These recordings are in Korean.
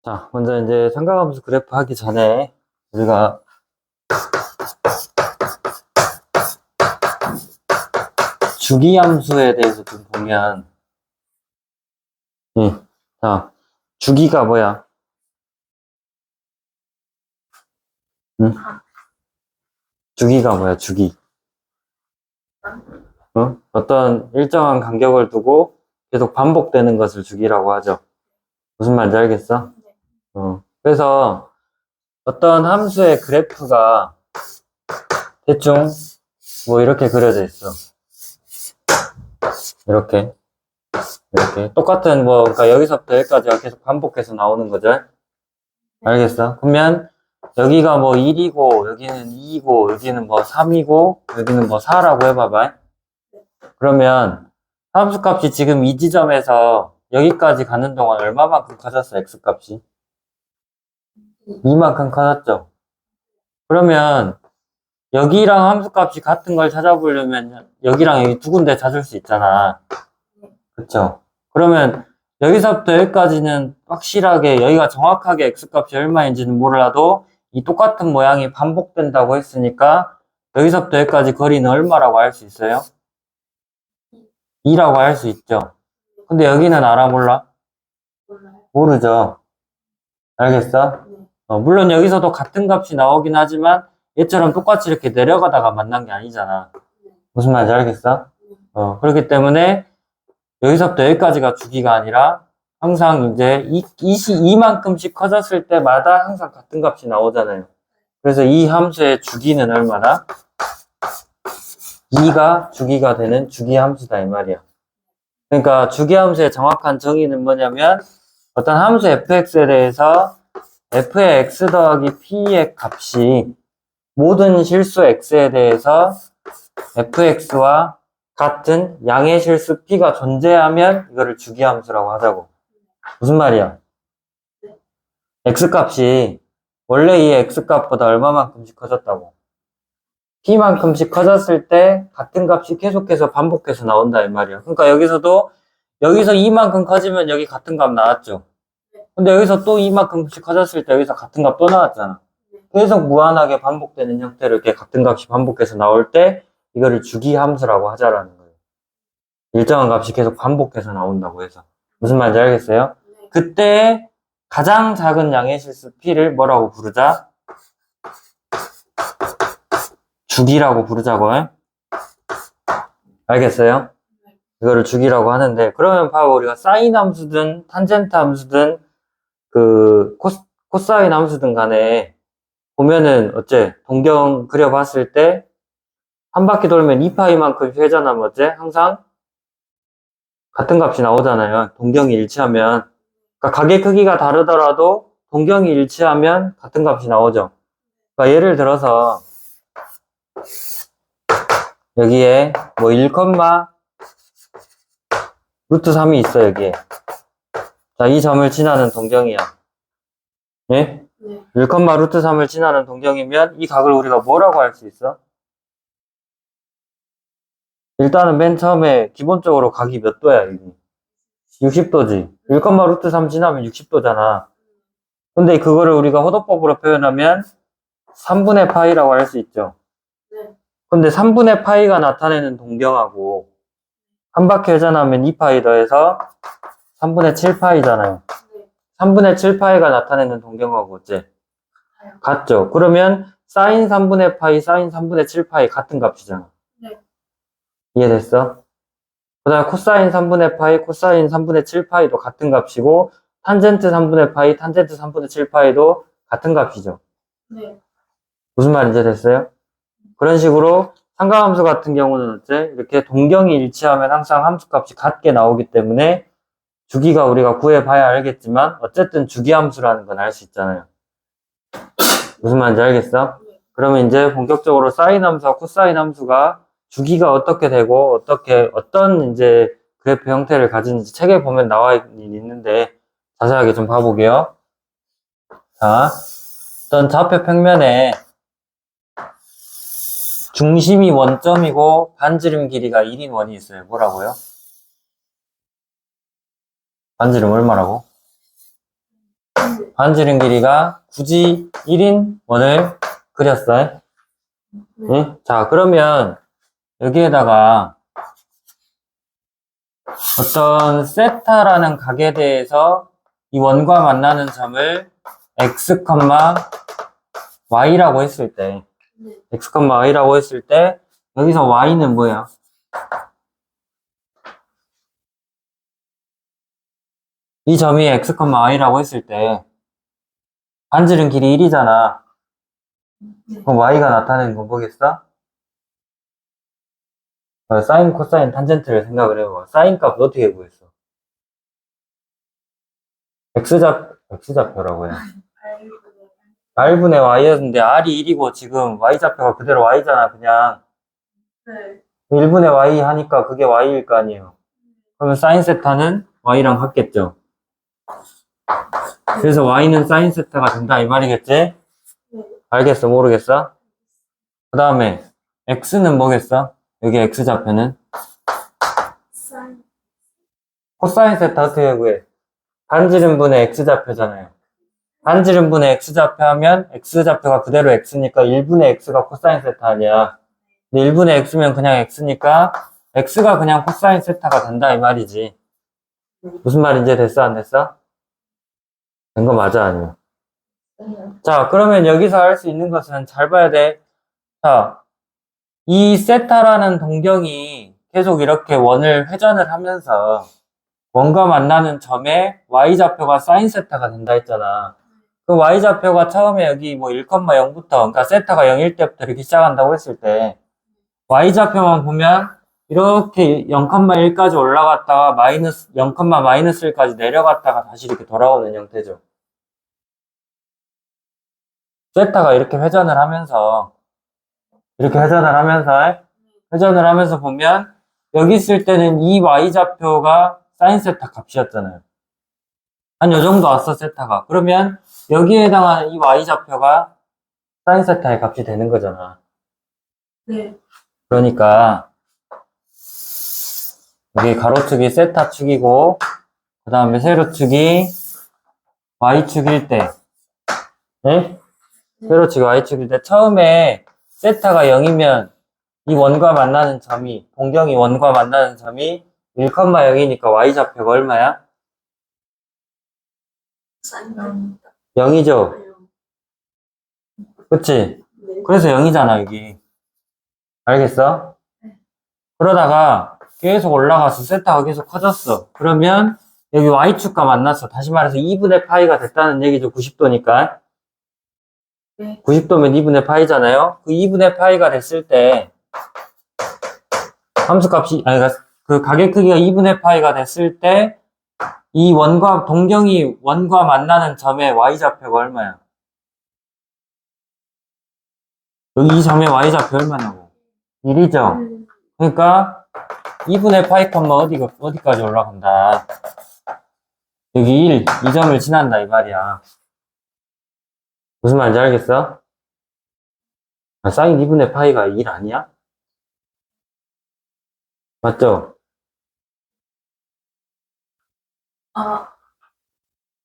자, 먼저 이제 삼각함수 그래프 하기 전에 우리가 주기함수에 대해서 좀 보면, 자, 주기가 뭐야? 응? 주기가 뭐야, 주기? 어떤 일정한 간격을 두고 계속 반복되는 것을 주기라고 하죠. 무슨 말인지 알겠어? 그래서 어떤 함수의 그래프가 대충 뭐 이렇게 그려져 있어. 이렇게 똑같은 그러니까 여기서부터 여기까지가 계속 반복해서 나오는 거죠. 알겠어? 그러면 여기가 뭐 1이고 여기는 2이고 여기는 뭐 3이고 여기는 뭐 4라고 해봐봐. 그러면 함수값이 지금 이 지점에서 여기까지 가는 동안 얼마만큼 커졌어? x값이? 이만큼 커졌죠. 그러면 여기랑 함수값이 같은 걸 찾아보려면 여기랑 여기 두 군데 찾을 수 있잖아. 그쵸? 그러면 여기서부터 여기까지는 확실하게 여기가 정확하게 x값이 얼마인지는 몰라도 이 똑같은 모양이 반복된다고 했으니까 여기서부터 여기까지 거리는 얼마라고 할 수 있어요? 2라고 할 수 있죠. 근데 여기는 알아 몰라? 모르죠. 알겠어? 물론 여기서도 같은 값이 나오긴 하지만 얘처럼 똑같이 이렇게 내려가다가 만난 게 아니잖아. 무슨 말인지 알겠어? 그렇기 때문에 여기서부터 여기까지가 주기가 아니라 항상 이제 이만큼씩 커졌을 때마다 항상 같은 값이 나오잖아요. 그래서 이 함수의 주기는 얼마나? 2가 주기가 되는 주기 함수다 이 말이야. 그러니까 주기 함수의 정확한 정의는 뭐냐면 어떤 함수 fx에 대해서 f의 x 더하기 p의 값이 모든 실수 x에 대해서 fx와 같은 양의 실수 p가 존재하면 이거를 주기함수라고 하자고. 무슨 말이야? x값이 원래 이 x값보다 얼마만큼씩 커졌다고. p만큼씩 커졌을 때 같은 값이 계속해서 반복해서 나온다 이 말이야. 그러니까 여기서 이만큼 커지면 여기 같은 값 나왔죠. 근데 여기서 또 이만큼씩 커졌을 때 여기서 같은 값 또 나왔잖아. 계속 무한하게 반복되는 형태로 이렇게 같은 값이 반복해서 나올 때 이거를 주기함수라고 하자라는 거예요. 일정한 값이 계속 반복해서 나온다고 해서. 무슨 말인지 알겠어요? 그때 가장 작은 양의 실수 p를 뭐라고 부르자? 주기라고 부르자고. 알겠어요? 이거를 주기라고 하는데 그러면 봐봐 우리가 사인 함수든 탄젠트 함수든 그 코사인 함수든 간에 보면은 어째 동경 그려봤을 때 한 바퀴 돌면 2파이만큼 회전하면 어째 항상 같은 값이 나오잖아요. 동경이 일치하면. 그러니까 가게 크기가 다르더라도 동경이 일치하면 같은 값이 나오죠. 그러니까 예를 들어서 여기에 뭐 1, 루트 3이 있어 여기에. 자, 이 점을 지나는 동경이야. 예? 1, 루트 3을 지나는 동경이면 이 각을 우리가 뭐라고 할 수 있어? 일단은 맨 처음에 기본적으로 각이 몇 도야 여기? 60도지. 1, 루트 3 지나면 60도잖아. 근데 그거를 우리가 호도법으로 표현하면 3분의 파이라고 할 수 있죠. 근데 3분의 파이가 나타내는 동경하고 한 바퀴 회전하면 2파이 더해서 3분의 7파이잖아요. 3분의 7파이가 나타내는 동경하고 어째? 같죠? 그러면 사인 3분의 파이, 사인 3분의 7파이 같은 값이잖아. 이해됐어? 그 다음에 코사인 3분의 파이, 코사인 3분의 7파이도 같은 값이고 탄젠트 3분의 파이, 탄젠트 3분의 7파이도 같은 값이죠. 무슨 말인지 됐어요? 그런 식으로 삼각함수 같은 경우는 어째? 이렇게 동경이 일치하면 항상 함수값이 같게 나오기 때문에 주기가 우리가 구해봐야 알겠지만 어쨌든 주기함수라는 건 알 수 있잖아요. 무슨 말인지 알겠어? 그러면 이제 본격적으로 사인 함수와 코사인 함수가 주기가 어떻게 되고 어떤 이제 그래프 형태를 가지는지 책에 보면 나와 있는데 자세하게 좀 봐보게요. 자, 어떤 좌표 평면에 중심이 원점이고 반지름 길이가 1인 원이 있어요. 뭐라고요? 반지름 얼마라고? 반지름 길이가 굳이 1인 원을 그렸어요. 응? 자, 그러면 여기에다가 어떤 세타라는 각에 대해서 이 원과 만나는 점을 x, y라고 했을 때 x, y라고 했을 때 여기서 y는 뭐야? 이 점이 x, y라고 했을 때 반지름 길이 1이잖아. 그럼 y가 나타내는 건 뭐겠어? 사인, 코사인, 탄젠트를 생각을 해봐. 사인 값 어떻게 구했어? x좌표라고 해. r분의 y였는데 r이 1이고 지금 y좌표가 그대로 y잖아, 그냥. 1분의 y 하니까 그게 y일 거 아니에요. 그러면 사인 세타는 y랑 같겠죠. 그래서 y는 사인 세타가 된다 이 말이겠지? 알겠어? 모르겠어? 그 다음에 x는 뭐겠어? 여기 x좌표는? 코사인 세타 어떻게 구해? 반지름분의 x좌표잖아요. 반지름분의 x좌표 하면 x좌표가 그대로 x니까 1분의 x가 코사인 세타 아니야. 근데 1분의 x면 그냥 x니까 x가 그냥 코사인 세타가 된다 이 말이지. 무슨 말인지 됐어 안 됐어? 된 거 맞아 아니면? 자, 그러면 여기서 할 수 있는 것은 잘 봐야 돼. 자, 이 세타라는 동경이 계속 이렇게 원을 회전을 하면서 원과 만나는 점에 y좌표가 사인 세타가 된다 했잖아. 그 y좌표가 처음에 여기 뭐 1,0부터 그러니까 세타가 0일 때부터 이렇게 시작한다고 했을 때 y좌표만 보면 이렇게 0,1까지 올라갔다가 마이너스 0, 마이너스 1까지 내려갔다가 다시 이렇게 돌아오는 형태죠. 세타가 이렇게 회전을 하면서 보면 여기 있을 때는 이 y좌표가 사인 세타 값이었잖아요. 한 요 정도 왔어 세타가. 그러면 여기에 해당하는 이 y좌표가 사인 세타의 값이 되는 거잖아. 네. 그러니까 여기 가로축이 세타축이고 그 다음에 세로축이 y축일 때 네? 세로축이 y축일 때 처음에 세타가 0이면 이 원과 만나는 점이 동경이 원과 만나는 점이 1,0이니까 y좌표가 얼마야? 0이죠? 그치? 그래서 0이잖아 여기. 알겠어? 그러다가 계속 올라가서 세타가 계속 커졌어. 그러면 여기 y축과 만났어. 다시 말해서 2분의 파이가 됐다는 얘기죠. 90도니까. 네. 90도면 2분의 파이잖아요. 그 2분의 파이가 됐을 때 함수값이 아니 그 가격 크기가 2분의 파이가 됐을 때 이 원과 동경이 원과 만나는 점의 y좌표가 얼마야? 여기 이 점의 y좌표 얼마냐고? 1이죠. 그러니까 2분의 파이 컴마 어디까지 올라간다. 여기 1, 이 점을 지난다 이 말이야. 무슨 말인지 알겠어? 사인 2분의 파이가 1 아니야? 맞죠?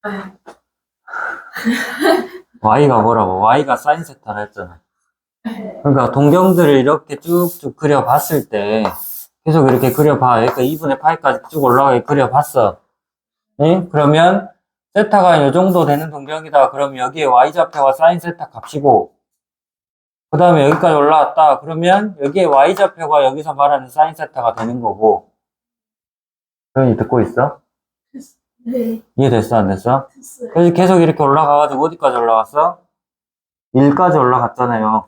네. y가 뭐라고? y가 사인 세타라 했잖아. 그러니까 동경들을 이렇게 쭉쭉 그려봤을 때 계속 이렇게 그려봐. 그러니까 2분의 파이까지 쭉 올라가게 그려봤어. 네? 그러면 세타가 이 정도 되는 동경이다. 그럼 여기에 y좌표가 사인 세타 값이고 그 다음에 여기까지 올라왔다. 그러면 여기에 y좌표가 여기서 말하는 사인 세타가 되는 거고. 그러니 듣고 있어? 네. 이해됐어? 안 됐어? 됐어요. 그래서 계속 이렇게 올라가가지고 어디까지 올라갔어? 1까지 올라갔잖아요.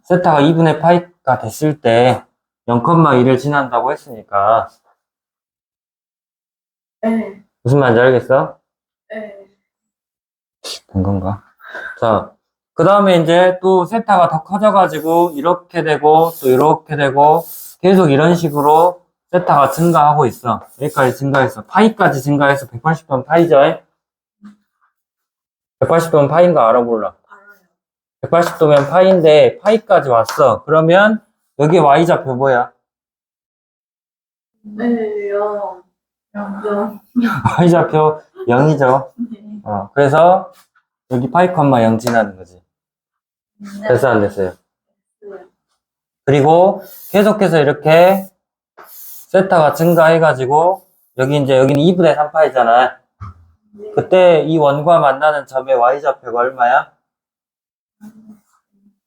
세타가 2분의 파이가 됐을 때 0,1을 지난다고 했으니까 네. 무슨 말인지 알겠어? 네. 된 건가? 자, 그 다음에 이제 또 세타가 더 커져가지고 이렇게 되고 또 이렇게 되고 계속 이런 식으로 세타가 증가하고 있어. 여기까지 증가했어. 파이까지 증가해서 180도는 파이죠? 180도면 파이인 거 알아 몰라? 알아요. 180도면 파이인데 파이까지 왔어. 그러면 여기 y좌표 뭐야? 네. 0. y좌표 0이죠. 네. 그래서 여기 파이 콤마 0 지나는 거지. 됐어, 안 됐어요? 그리고 계속해서 이렇게 세타가 증가해가지고 여기 이제 여기는 2분의 3파이잖아. 그때 이 원과 만나는 점의 y좌표가 얼마야?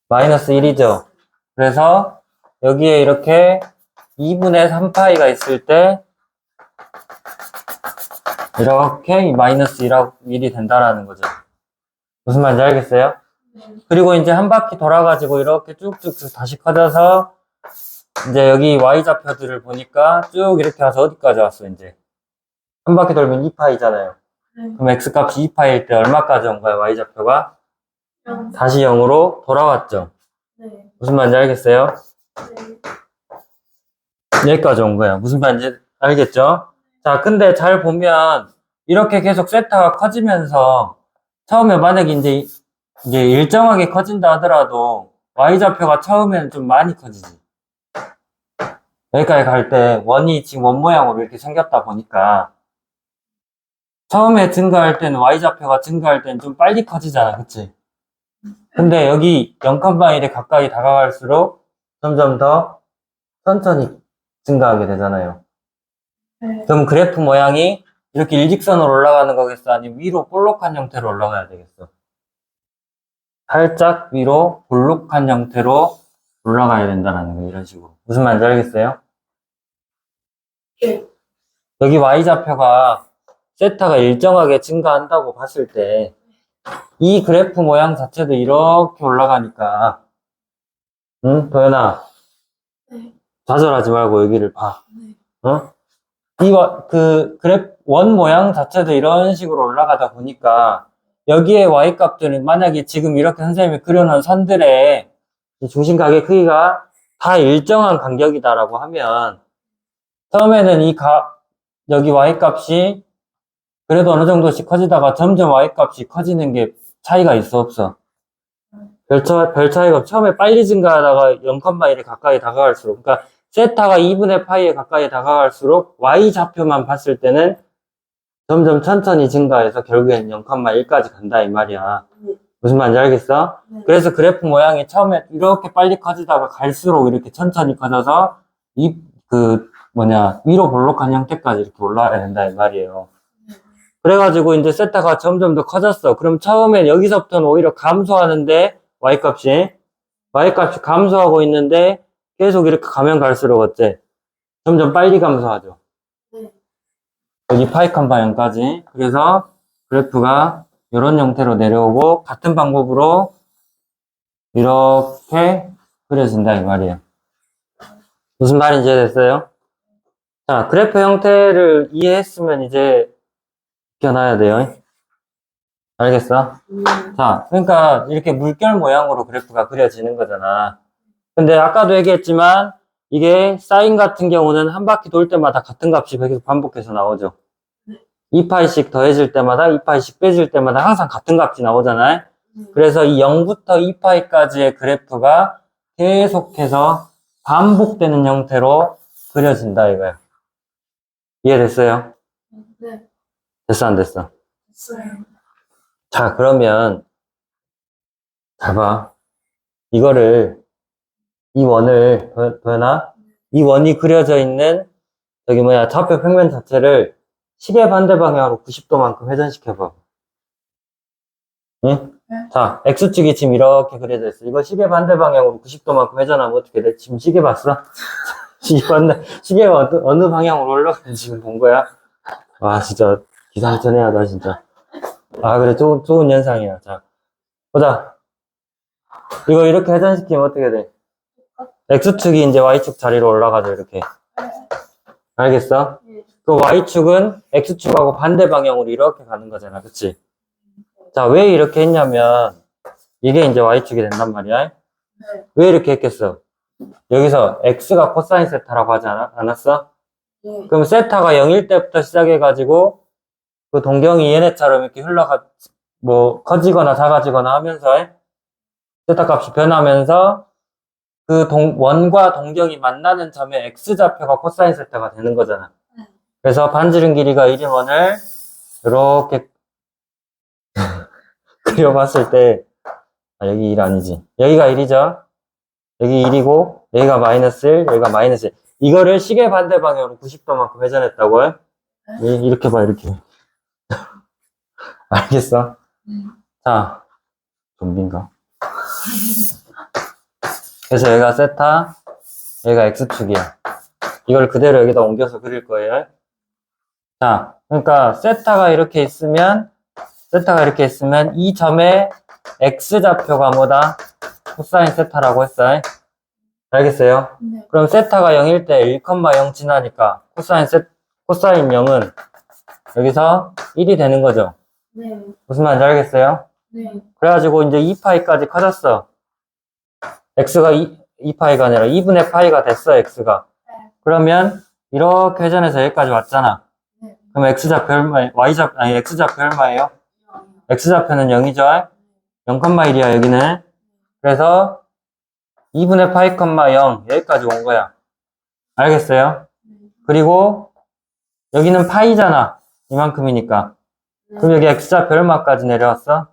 마이너스 1이죠. 그래서 여기에 이렇게 2분의 3파이가 있을 때 이렇게 이 마이너스 1이 된다라는 거죠. 무슨 말인지 알겠어요? 그리고 이제 한 바퀴 돌아가지고 이렇게 쭉쭉 다시 커져서 이제 여기 y좌표들을 보니까 쭉 이렇게 와서 어디까지 왔어, 이제? 한 바퀴 돌면 2파이잖아요. 그럼 x값이 2파일 때 얼마까지 온 거야, y좌표가? 다시 0으로 돌아왔죠. 무슨 말인지 알겠어요? 여기까지 온 거야. 무슨 말인지 알겠죠? 자, 근데 잘 보면 이렇게 계속 세타가 커지면서 처음에 만약에 이제 일정하게 커진다 하더라도 y좌표가 처음에는 좀 많이 커지지. 여기까지 갈 때 원이 지금 원 모양으로 이렇게 생겼다 보니까 처음에 증가할 때는 y좌표가 증가할 때는 좀 빨리 커지잖아, 그치? 근데 여기 0,1에 가까이 다가갈수록 점점 더 천천히 증가하게 되잖아요. 그럼 그래프 모양이 이렇게 일직선으로 올라가는 거겠어? 아니면 위로 볼록한 형태로 올라가야 되겠어? 살짝 위로 볼록한 형태로 올라가야 된다는 거, 이런 식으로. 무슨 말인지 알겠어요? 여기 y좌표가 세타가 일정하게 증가한다고 봤을 때 이 그래프 모양 자체도 이렇게 올라가니까, 응? 도연아, 좌절하지 말고 여기를 봐. 원 모양 자체도 이런 식으로 올라가다 보니까 여기에 y값들은 만약에 지금 이렇게 선생님이 그려놓은 선들의 중심각의 크기가 다 일정한 간격이다라고 하면 처음에는 여기 y값이 그래도 어느 정도씩 커지다가 점점 y값이 커지는 게 차이가 있어, 없어? 별 차이가 처음에 빨리 증가하다가 0,1에 가까이 다가갈수록, 그러니까 세타가 2분의 파이에 가까이 다가갈수록 y좌표만 봤을 때는 점점 천천히 증가해서 결국에는 0,1까지 간다 이 말이야. 무슨 말인지 알겠어? 그래서 그래프 모양이 처음에 이렇게 빨리 커지다가 갈수록 이렇게 천천히 커져서 위로 볼록한 형태까지 이렇게 올라가야 된다 이 말이에요. 그래가지고 이제 세타가 점점 더 커졌어. 그럼 처음엔 여기서부터는 오히려 감소하는데 y값이 감소하고 있는데 계속 이렇게 가면 갈수록 어때? 점점 빨리 감소하죠. 여기 파이칸 방향까지. 그래서 그래프가 이런 형태로 내려오고 같은 방법으로 이렇게 그려진다 이 말이에요. 무슨 말인지 이해됐어요? 자, 그래프 형태를 이해했으면 이제 익혀놔야 돼요. 알겠어? 자, 그러니까 이렇게 물결 모양으로 그래프가 그려지는 거잖아. 근데 아까도 얘기했지만 이게 사인 같은 경우는 한 바퀴 돌 때마다 같은 값이 계속 반복해서 나오죠. 2파이씩 더해질 때마다 2파이씩 빼질 때마다 항상 같은 값이 나오잖아요. 그래서 이 0부터 2파이까지의 그래프가 계속해서 반복되는 형태로 그려진다 이거야. 이해됐어요? 네. 됐어 안 됐어? 됐어요. 자, 그러면 봐봐. 이 원을 도연아, 이 원이 그려져 있는 좌표 평면 자체를 시계 반대 방향으로 90도만큼 회전시켜봐. 응? 네. 자, X축이 지금 이렇게 그려져 있어. 이거 시계 반대 방향으로 90도만큼 회전하면 어떻게 돼? 지금 시계 봤어? 시계가 어느 방향으로 올라가는지 지금 본 거야? 와, 진짜 기상천외하다, 진짜. 아, 그래, 좋은 현상이야. 자, 보자. 이거 이렇게 회전시키면 어떻게 돼? X축이 이제 Y축 자리로 올라가죠, 이렇게. 알겠어? 그 Y축은 X축하고 반대 방향으로 이렇게 가는 거잖아, 그치? 자, 왜 이렇게 했냐면, 이게 이제 Y축이 된단 말이야. 왜 이렇게 했겠어? 여기서 X가 코사인 세타라고 하지 않았어? 그럼 세타가 0일 때부터 시작해가지고, 그 동경이 얘네처럼 이렇게 커지거나 작아지거나 하면서, 세타 값이 변하면서, 원과 동경이 만나는 점에 X좌표가 코사인 세타가 되는 거잖아. 그래서 반지름 길이가 1인 원을 이렇게 그려봤을 때, 여기 1 아니지. 여기가 1이죠? 여기 1이고, 여기가 마이너스 1, 여기가 마이너스 1. 이거를 시계 반대 방향으로 90도만큼 회전했다고요? 이렇게 봐, 이렇게. 알겠어? 자, 좀비인가? 그래서 여기가 세타, 여기가 X축이야. 이걸 그대로 여기다 옮겨서 그릴 거예요. 자, 그러니까 세타가 이렇게 있으면 이 점의 X좌표가 뭐다? 코사인 세타라고 했어요. 알겠어요? 네. 그럼 세타가 0일 때 1,0 지나니까 코사인 0은 여기서 1이 되는 거죠. 네. 무슨 말인지 알겠어요? 네. 그래가지고 이제 2파이까지 커졌어. x가 2파이가 아니라 2분의 파이가 됐어, x가. 네. 그러면 이렇게 회전해서 여기까지 왔잖아. 네. 그럼 x좌표 얼마예요? x좌표 얼마예요? x좌표는 0이죠? 0,1이야, 여기는. 그래서 2분의 파이, 0 여기까지 온 거야. 알겠어요? 그리고 여기는 파이잖아. 이만큼이니까. 그럼 여기 x좌표 얼마까지 내려왔어?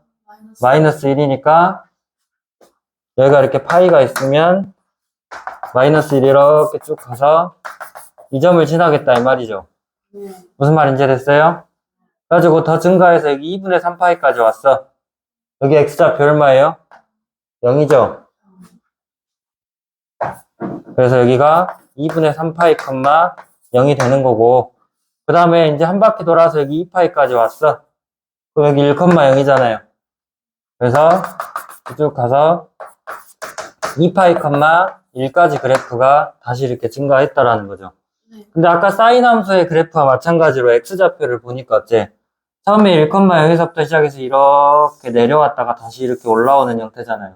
마이너스 1이니까 여기가 이렇게 파이가 있으면 마이너스 1 이렇게 쭉 가서 이 점을 지나겠다 이 말이죠. 무슨 말인지 됐어요? 그래가지고 더 증가해서 여기 2분의 3파이까지 왔어. 여기 x좌표 얼마예요? 0이죠. 그래서 여기가 2분의 3파이, 0이 되는 거고, 그 다음에 이제 한 바퀴 돌아서 여기 2파이까지 왔어. 그럼 여기 1,0이잖아요. 그래서 쭉 가서 2파이, 1까지 그래프가 다시 이렇게 증가했다라는 거죠. 근데 아까 사인 함수의 그래프와 마찬가지로 x좌표를 보니까 어째? 처음에 1,0에서부터 시작해서 이렇게 내려왔다가 다시 이렇게 올라오는 형태잖아요.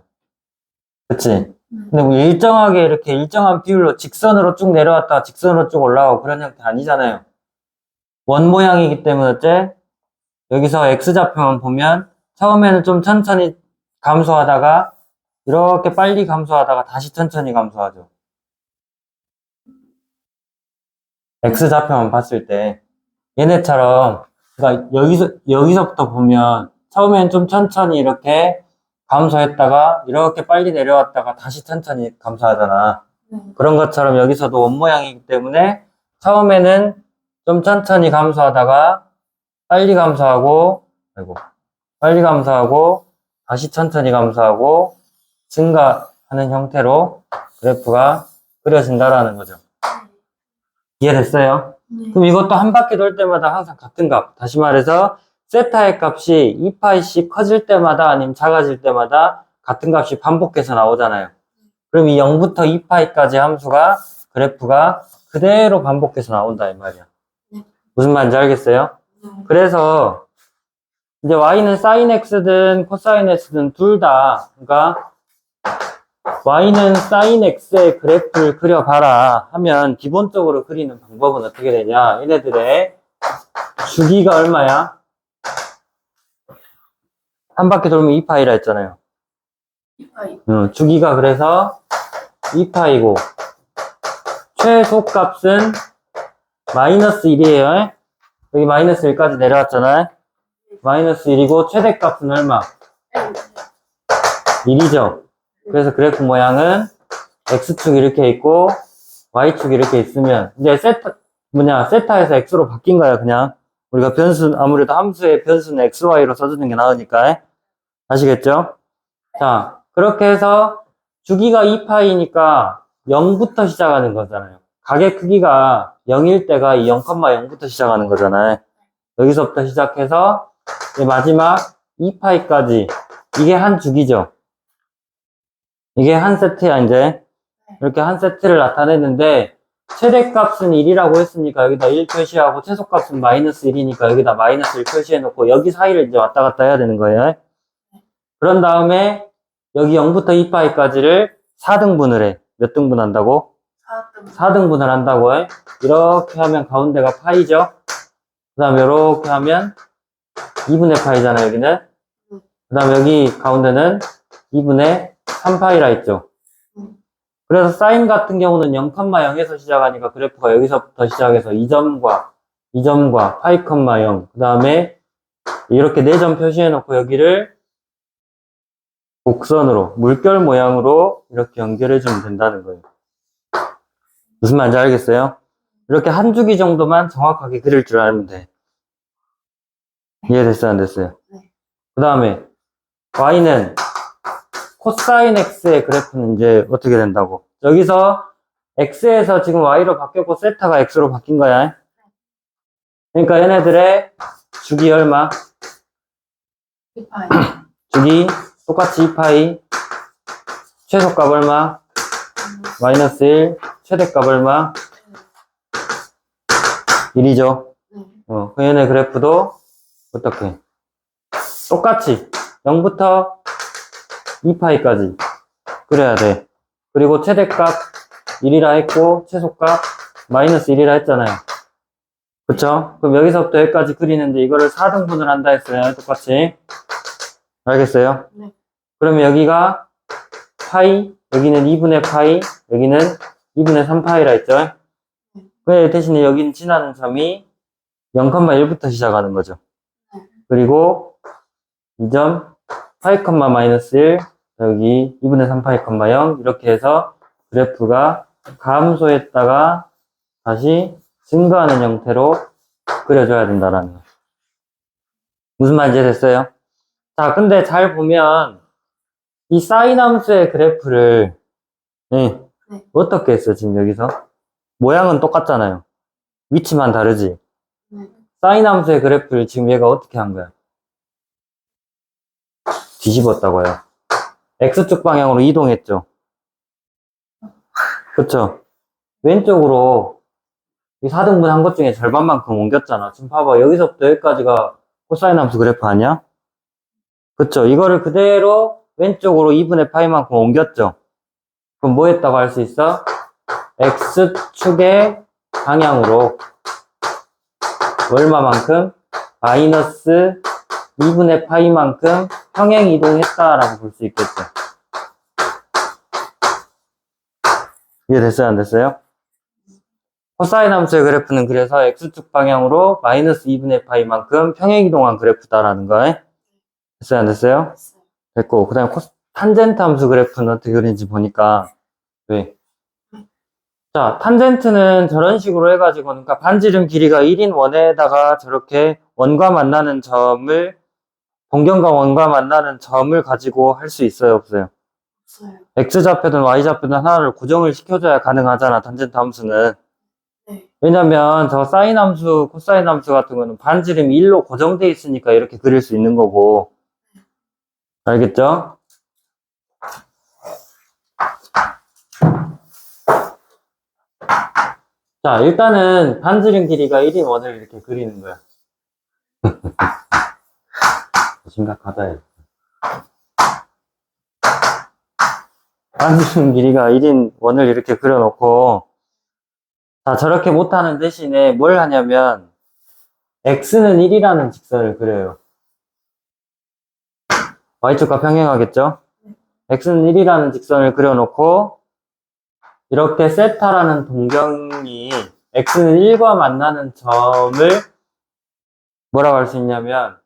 그치? 근데 뭐 일정하게 이렇게 일정한 비율로 직선으로 쭉 내려왔다가 직선으로 쭉 올라오고 그런 형태 아니잖아요. 원 모양이기 때문에 어째? 여기서 x좌표만 보면 처음에는 좀 천천히 감소하다가 이렇게 빨리 감소하다가 다시 천천히 감소하죠. x좌표만 봤을 때 얘네처럼 그러니까 여기서부터 보면 처음엔 좀 천천히 이렇게 감소했다가 이렇게 빨리 내려왔다가 다시 천천히 감소하잖아. 그런 것처럼 여기서도 원 모양이기 때문에 처음에는 좀 천천히 감소하다가 빨리 감소하고 다시 천천히 감소하고 증가하는 형태로 그래프가 그려진다라는 거죠. 이해됐어요? 그럼 이것도 한 바퀴 돌 때마다 항상 같은 값. 다시 말해서 세타의 값이 2파이씩 커질 때마다 아니면 작아질 때마다 같은 값이 반복해서 나오잖아요. 그럼 이 0부터 2파이까지 함수가 그래프가 그대로 반복해서 나온다 이 말이야. 무슨 말인지 알겠어요? 그래서 이제 y는 sin x든 코사인 x든 둘 다 그러니까 y는 sin x의 그래프를 그려봐라 하면 기본적으로 그리는 방법은 어떻게 되냐? 얘네들의 주기가 얼마야? 한 바퀴 돌면 2파이라 했잖아요. 2파이. 주기가 그래서 2파이고 최소값은 마이너스 1이에요. 여기 마이너스 1까지 내려왔잖아요. 마이너스 1이고 최대값은 얼마? 1이죠. 그래서 그래프 모양은 x축이 이렇게 있고 y축이 이렇게 있으면 이제 세타에서 x로 바뀐 거야 그냥. 우리가 아무래도 함수의 변수는 x, y로 써주는 게 나으니까. 아시겠죠? 자, 그렇게 해서 주기가 2파이니까 0부터 시작하는 거잖아요. 가게 크기가 0일 때가 이 0,0부터 시작하는 거잖아요. 여기서부터 시작해서 마지막 2파이까지 이게 한 주기죠. 이게 한 세트야 이제. 이렇게 한 세트를 나타냈는데 최대값은 1이라고 했으니까 여기다 1 표시하고 최소값은 마이너스 1이니까 여기다 마이너스 1 표시해놓고 여기 사이를 이제 왔다 갔다 해야 되는 거예요. 그런 다음에 여기 0부터 2파이까지를 4등분을 해. 몇 등분 한다고? 4등분을 한다고 해. 이렇게 하면 가운데가 파이죠. 그 다음에 이렇게 하면 2분의 파이잖아 여기는. 그 다음에 여기 가운데는 2분의 3파이라 했죠. 그래서 사인 같은 경우는 0,0에서 시작하니까 그래프가 여기서부터 시작해서 이 점과 파이, 0. 그 다음에 이렇게 4점 표시해 놓고 여기를 곡선으로, 물결 모양으로 이렇게 연결해주면 된다는 거예요. 무슨 말인지 알겠어요? 이렇게 한 주기 정도만 정확하게 그릴 줄 알면 돼. 이해됐어요? 안 됐어요? 네. 그 다음에 y는 코사인 x의 그래프는 이제 어떻게 된다고? 여기서 x에서 지금 y로 바뀌었고 세타가 x로 바뀐 거야. 그러니까 얘네들의 주기 얼마? 2파이. 주기 똑같이 2파이, 최소값 얼마? 마이너스 1, 최대값 얼마? 1이죠. 네. 그 얘네 그래프도 어떻게? 똑같이 0부터 2파이까지 그래야 돼. 그리고 최대값 1이라 했고 최소값 마이너스 1이라 했잖아요. 그쵸? 그럼 여기서부터 여기까지 그리는데 이거를 4등분을 한다 했어요. 똑같이. 알겠어요? 네. 그러면 여기가 파이, 여기는 2분의 파이, 여기는 2분의 3파이라 했죠? 그 대신에 여기는 지나는 점이 0,1부터 시작하는 거죠. 그리고 이 점 파이, 마이너스 1, 여기 2분의 3파이, 0 이렇게 해서 그래프가 감소했다가 다시 증가하는 형태로 그려줘야 된다라는 거예요. 무슨 말인지 됐어요? 자, 근데 잘 보면 이 사인 함수의 그래프를 네. 어떻게 했어 지금 여기서? 모양은 똑같잖아요. 위치만 다르지. 네. 사인 함수의 그래프를 지금 얘가 어떻게 한 거야? 뒤집었다고요. X축 방향으로 이동했죠. 그쵸? 왼쪽으로 이 4등분 한 것 중에 절반만큼 옮겼잖아. 지금 봐봐. 여기서부터 여기까지가 코사인 함수 그래프 아니야? 그쵸? 이거를 그대로 왼쪽으로 2분의 파이만큼 옮겼죠? 그럼 뭐 했다고 할 수 있어? X축의 방향으로 얼마만큼? 마이너스 2분의 파이만큼 평행 이동했다라고 볼 수 있겠죠. 이해됐어요? 안 됐어요? 코사인 함수의 그래프는 그래서 X축 방향으로 마이너스 2분의 파이만큼 평행 이동한 그래프다라는 거. 됐어요? 안 됐어요? 됐고, 그 다음에 탄젠트 함수 그래프는 어떻게 그리는지 보니까, 왜? 자, 탄젠트는 저런 식으로 해가지고, 그러니까 반지름 길이가 1인 원에다가 저렇게 원과 만나는 점을, 동경과 원과 만나는 점을 가지고 할 수 있어요? 없어요? 없어요. X좌표든 Y좌표든 하나를 고정을 시켜줘야 가능하잖아, 탄젠트 함수는. 네. 왜냐면 저 사인 함수, 코사인 함수 같은 거는 반지름이 1로 고정돼 있으니까 이렇게 그릴 수 있는 거고. 알겠죠? 자, 일단은 반지름 길이가 1인 원을 이렇게 그리는 거야. 심각하다, 해. 반지름 길이가 1인 원을 이렇게 그려놓고, 자, 저렇게 못하는 대신에 뭘 하냐면, x는 1이라는 직선을 그려요. y축과 평행하겠죠? x는 1이라는 직선을 그려놓고, 이렇게 세타라는 동경이 x는 1과 만나는 점을 뭐라고 할 수 있냐면,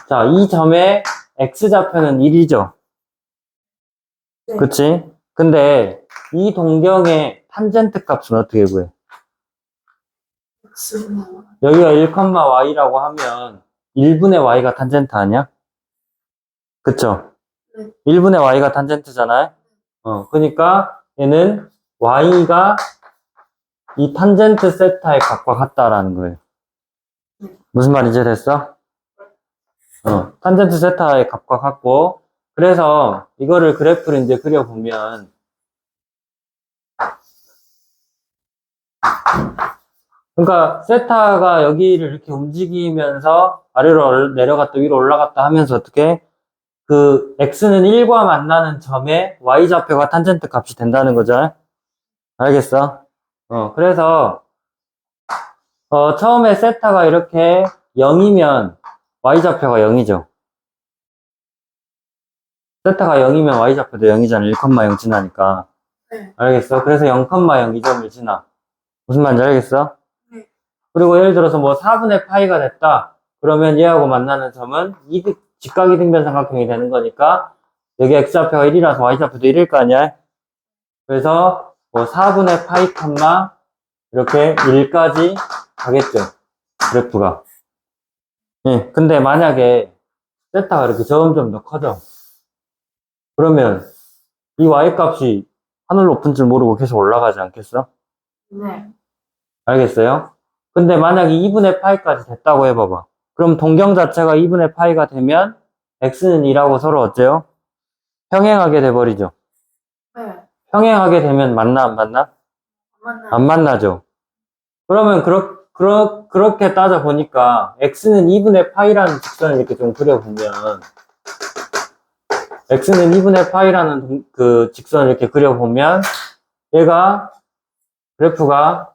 자, 이 점의 x좌표는 1이죠. 네. 그치? 근데 이 동경의 탄젠트 값은 어떻게 구해? X구나. 여기가 1,y라고 하면 1분의 y가 탄젠트 아니야? 그쵸? 네. 1분의 y가 탄젠트잖아요? 그러니까 얘는 y가 이 탄젠트 세타의 값과 같다라는 거예요. 무슨 말인지 됐어? 탄젠트 세타의 값과 같고, 그래서 이거를 그래프를 이제 그려보면, 그러니까 세타가 여기를 이렇게 움직이면서 아래로 내려갔다 위로 올라갔다 하면서 어떻게 그 x는 1과 만나는 점에 y좌표가 탄젠트 값이 된다는 거죠. 알겠어? 그래서 처음에 세타가 이렇게 0이면 y좌표가 0이죠. 세타가 0이면 y좌표도 0이잖아. 1,0 지나니까. 네. 알겠어? 그래서 0,0 이 점을 지나. 무슨 말인지 알겠어? 네. 그리고 예를 들어서 뭐 4분의 파이가 됐다. 그러면 얘하고 만나는 점은 직각이등변 삼각형이 되는 거니까 여기 x좌표가 1이라서 y좌표도 1일 거 아니야? 그래서 뭐 4분의 파이 컴마 이렇게 1까지 가겠죠. 그래프가. 예, 근데 만약에 세타가 이렇게 점점 더 커져. 그러면 이 y 값이 하늘 높은 줄 모르고 계속 올라가지 않겠어? 네. 알겠어요? 근데 만약에 2분의 파이까지 됐다고 해봐봐. 그럼 동경 자체가 2분의 파이가 되면 x는 2라고 서로 어째요? 평행하게 돼버리죠. 네. 평행하게 되면 만나 안 만나? 만나요. 안 만나죠. 그러면 그렇게 따져보니까 x는 2분의 파이라는 직선을 이렇게 좀 그려보면 x는 2분의 파이라는 그 직선을 이렇게 그려보면 얘가 그래프가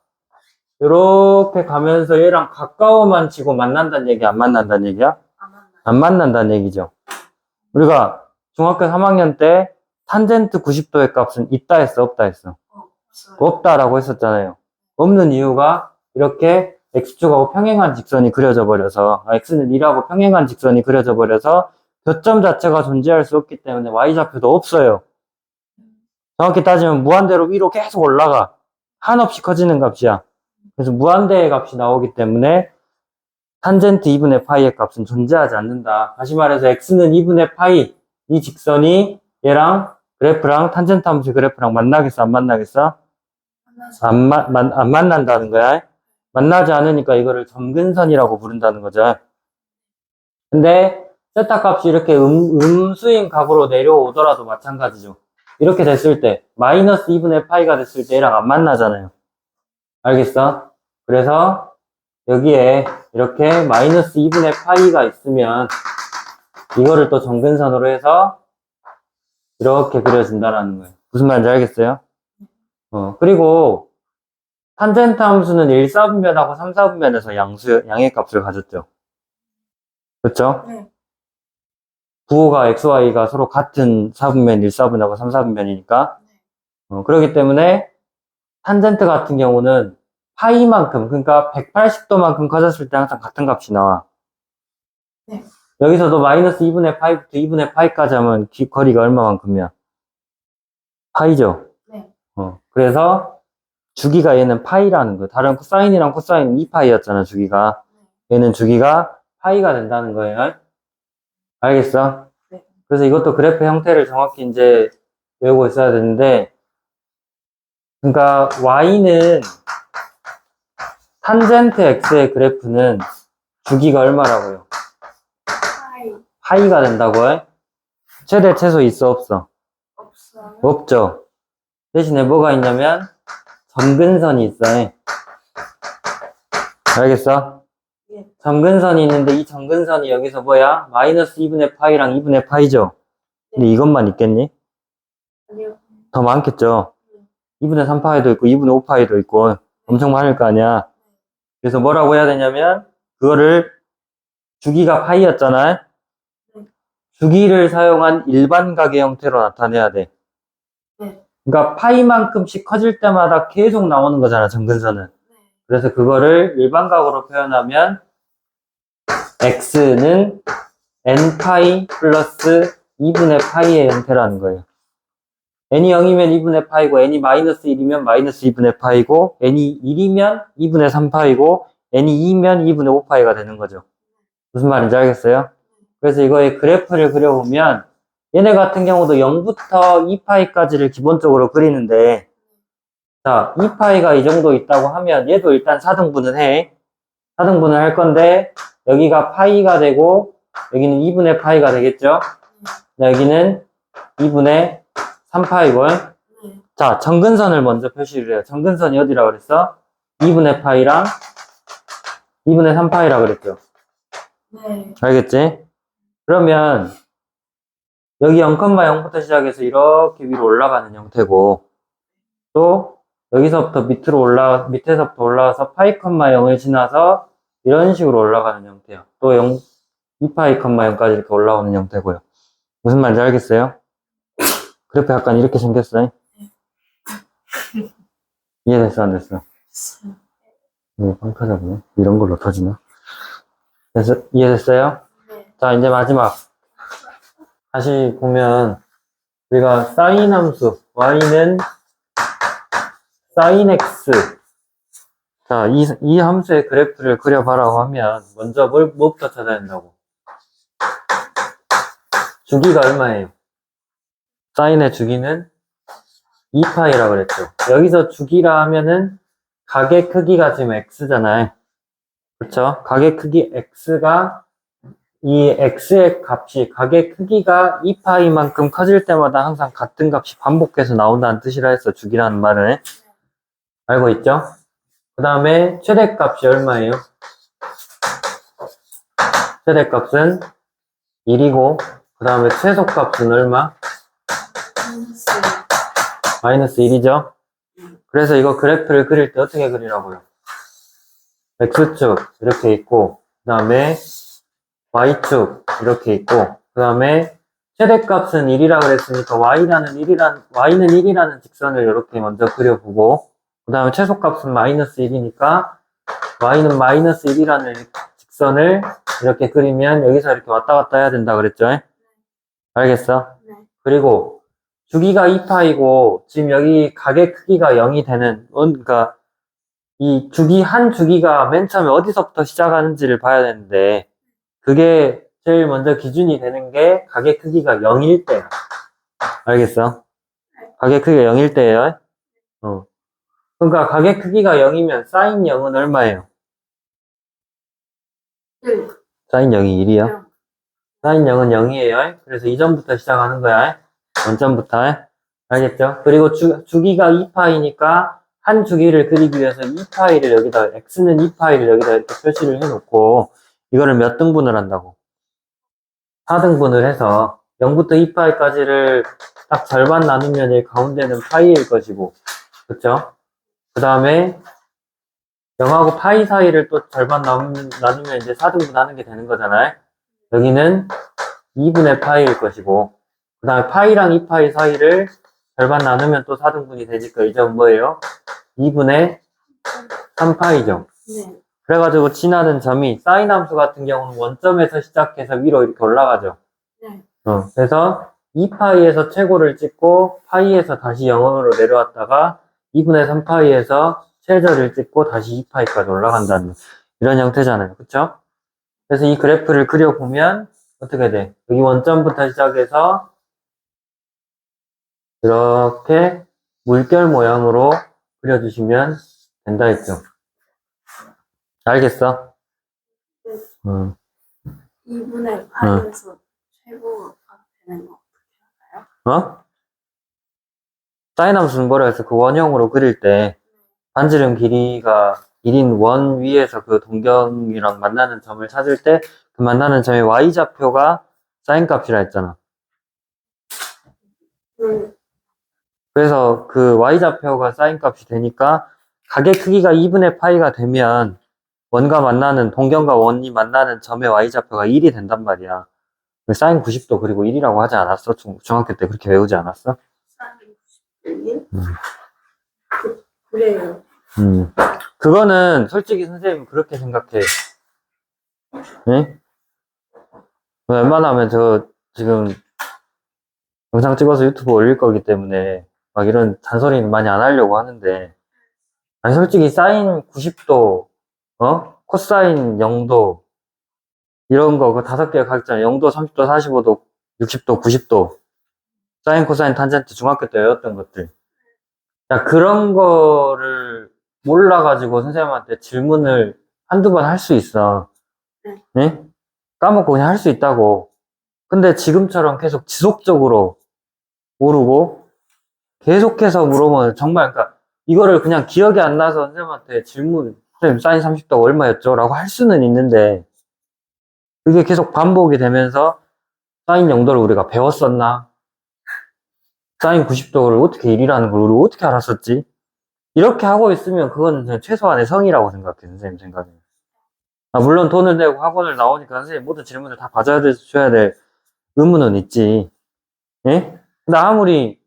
이렇게 가면서 얘랑 가까워만 치고 만난다는 얘기 안 만난다는 얘기야? 안 만나요. 안 만난다는 얘기죠. 우리가 중학교 3학년 때 탄젠트 90도의 값은 있다 했어 없다 했어? 없어요. 없다라고 했었잖아요. 없는 이유가 이렇게 x축하고 평행한 직선이 그려져 버려서 x는 2라고 평행한 직선이 그려져 버려서 교점 자체가 존재할 수 없기 때문에 y좌표도 없어요. 정확히 따지면 무한대로 위로 계속 올라가. 한없이 커지는 값이야. 그래서 무한대의 값이 나오기 때문에 탄젠트 2분의 파이의 값은 존재하지 않는다. 다시 말해서 x는 2분의 파이 이 직선이 얘랑 그래프랑 탄젠트 함수 그래프랑 만나겠어 안 만나겠어? 만나서 안 만난다는 거야. 만나지 않으니까 이거를 점근선이라고 부른다는 거죠. 근데 세타 값이 이렇게 음수인 값으로 내려오더라도 마찬가지죠. 이렇게 됐을 때 마이너스 2분의 파이가 됐을 때 얘랑 안 만나잖아요. 알겠어? 그래서 여기에 이렇게 마이너스 2분의 파이가 있으면 이거를 또 점근선으로 해서 이렇게 그려진다라는 거예요. 무슨 말인지 알겠어요? 그리고 탄젠트 함수는 1, 4분면하고 3, 4분면에서 양의 값을 가졌죠. 그렇죠? 네. 부호가 xy가 서로 같은 4분면 1, 4분하고 3, 4분면이니까 그렇기 때문에 탄젠트 같은 경우는 파이만큼 그러니까 180도만큼 커졌을 때 항상 같은 값이 나와. 네. 여기서도 마이너스 2분의 파이부터 2분의 파이까지 하면 거리가 얼마만큼이야? 파이죠? 네. 그래서 주기가 얘는 파이라는 거예요. 다른 코사인이랑 코사인은 2파이였잖아, 주기가. 얘는 주기가 파이가 된다는 거예요. 알겠어? 네. 그래서 이것도 그래프 형태를 정확히 이제 외우고 있어야 되는데, 그러니까 y는 탄젠트 x의 그래프는 주기가 얼마라고요? 파이 파이가 된다고요? 최대 최소 있어 없어? 없어요. 없죠. 대신에 뭐가 있냐면 점근선이 있어요. 알겠어? 예. 점근선이 있는데 이 점근선이 여기서 뭐야? 마이너스 2분의 파이랑 2분의 파이죠? 근데 이것만 있겠니? 아니요. 더 많겠죠? 2분의 3파이도 있고 2분의 5파이도 있고 엄청 많을 거 아니야. 그래서 뭐라고 해야 되냐면 그거를 주기가 파이였잖아. 주기를 사용한 일반각의 형태로 나타내야 돼. 네. 그러니까 파이만큼씩 커질 때마다 계속 나오는 거잖아, 점근선은. 네. 그래서 그거를 일반각으로 표현하면 x는 n파이 플러스 2분의 파이의 형태라는 거예요. n이 0이면 2분의 파이고 n이 마이너스 1이면 마이너스 2분의 파이고 n이 1이면 2분의 3파이고 n이 2면 2분의 5파이가 되는 거죠. 무슨 말인지 알겠어요? 그래서 이거의 그래프를 그려보면 얘네 같은 경우도 0부터 2파이까지를 기본적으로 그리는데 자, 2파이가 이 정도 있다고 하면 얘도 일단 4등분을 해. 4등분을 할 건데 여기가 파이가 되고 여기는 2분의 파이가 되겠죠? 여기는 2분의 3파이고 네. 자, 점근선을 먼저 표시를 해요. 점근선이 어디라고 그랬어? 2분의 파이랑 2분의 3파이라 그랬죠? 네. 알겠지? 그러면 여기 0,0부터 시작해서 이렇게 위로 올라가는 형태고 또 여기서부터 밑에서부터 올라와서 파이, 0을 지나서 이런 식으로 올라가는 형태야. 또 2파이, 0까지 이렇게 올라오는 형태고요. 무슨 말인지 알겠어요? 그래프 약간 이렇게 생겼어요. 이해됐어, 안 됐어? 됐어요. 이거 빵 터져보네. 이런 걸로 터지나? 그래서 이해됐어요? 네. 자, 이제 마지막. 다시 보면 우리가 사인 함수, y는 sin x. 자, 이 함수의 그래프를 그려봐라고 하면, 먼저 뭐부터 찾아야 된다고? 주기가 얼마예요? 사인의 주기는 2파이라고 그랬죠. 여기서 주기라 하면은, 각의 크기가 지금 x잖아요. 그쵸? 각의 크기 x가, 이 x의 값이, 각의 크기가 2파이만큼 커질 때마다 항상 같은 값이 반복해서 나온다는 뜻이라 했어, 주기라는 말은. 알고 있죠? 그 다음에 최대값이 얼마예요? 최대값은 1이고, 그 다음에 최소값은 얼마? 마이너스 1이죠? 그래서 이거 그래프를 그릴 때 어떻게 그리라고요? X축 이렇게 있고, 그 다음에 Y축 이렇게 있고, 그 다음에 최대값은 1이라고 그랬으니까 Y는 1이라는 직선을 이렇게 먼저 그려보고, 그 다음에 최소값은 마이너스 1이니까 Y는 마이너스 1이라는 직선을 이렇게 그리면 여기서 이렇게 왔다 갔다 해야 된다 그랬죠? 알겠어? 네. 그리고 주기가 2파이고 지금 여기 각의 크기가 0이 되는, 그러니까 이 한 주기가 맨 처음에 어디서부터 시작하는지를 봐야 되는데, 그게 제일 먼저 기준이 되는 게 각의 크기가 0일 때. 알겠어? 각의 크기가 0일 때예요. 그러니까 각의 크기가 0이면 사인 0은 얼마예요? 1. 사인 0이 1이요? 0. 사인 0은 0이에요. 그래서 이전부터 시작하는 거야. 원점부터. 알겠죠? 그리고 주기가 2파이니까 한 주기를 그리기 위해서 2파이를 여기다, x는 2파이를 여기다 이렇게 표시를 해놓고, 이거를 몇 등분을 한다고? 4등분을 해서 0부터 2파이까지를 딱 절반 나누면 이 가운데는 파이일 것이고, 그쵸? 그 다음에 0하고 파이 사이를 또 절반 나누면 이제 4등분 하는 게 되는 거잖아요. 여기는 2분의 파이일 것이고, 그 다음에 파이랑 2파이 사이를 절반 나누면 또 4등분이 되니까 이 점은 뭐예요? 2분의 3파이죠. 네. 그래가지고 지나는 점이 사인 함수 같은 경우는 원점에서 시작해서 위로 이렇게 올라가죠. 네. 그래서 2파이에서 최고를 찍고 파이에서 다시 0으로 내려왔다가 2분의 3파이에서 최저를 찍고 다시 2파이까지 올라간다는 이런 형태잖아요. 그쵸? 그래서 이 그래프를 그려보면 어떻게 돼? 여기 원점부터 시작해서 이렇게 물결 모양으로 그려주시면 된다 했죠. 알겠어? 네. 응. 2분의 8에서 최고가 되는 거 어떻게 알아요? 어? 사인 함수는 뭐라 해서 그 원형으로 그릴 때 반지름 길이가 1인 원 위에서 그 동경이랑 만나는 점을 찾을 때 그 만나는 점의 y좌표가 사인 값이라 했잖아. 그래서 그 y좌표가 사인 값이 되니까 각의 크기가 2분의 파이가 되면 원과 만나는, 동경과 원이 만나는 점의 y좌표가 1이 된단 말이야. 사인 90도 그리고 1이라고 하지 않았어? 중학교 때 그렇게 외우지 않았어? 사인 1? 그래요. 그거는 솔직히 선생님 그렇게 생각해. 네? 웬만하면 저 지금 영상 찍어서 유튜브 올릴 거기 때문에 막 이런 잔소리는 많이 안 하려고 하는데, 아니 솔직히 사인 90도, 코사인 0도 이런 거 그 5개 각자 0도, 30도, 45도, 60도, 90도 사인, 코사인, 탄젠트 중학교 때 외웠던 것들. 야, 그런 거를 몰라가지고 선생님한테 질문을 한두 번 할 수 있어. 네? 까먹고 그냥 할 수 있다고. 근데 지금처럼 계속 지속적으로 모르고 계속해서 물어보면 정말, 그러니까 이거를 그냥 기억이 안 나서 선생님한테 질문, 선생님 사인 30도가 얼마였죠? 라고 할 수는 있는데, 그게 계속 반복이 되면서 사인 0도를 우리가 배웠었나? 사인 90도를 어떻게 1이라는 걸 우리 어떻게 알았었지? 이렇게 하고 있으면 그거는 그냥 최소한의 성이라고 생각해, 선생님 생각에. 물론 돈을 내고 학원을 나오니까 선생님 모든 질문을 다 받아줘야 될 의무는 있지. 예? 근데 아무리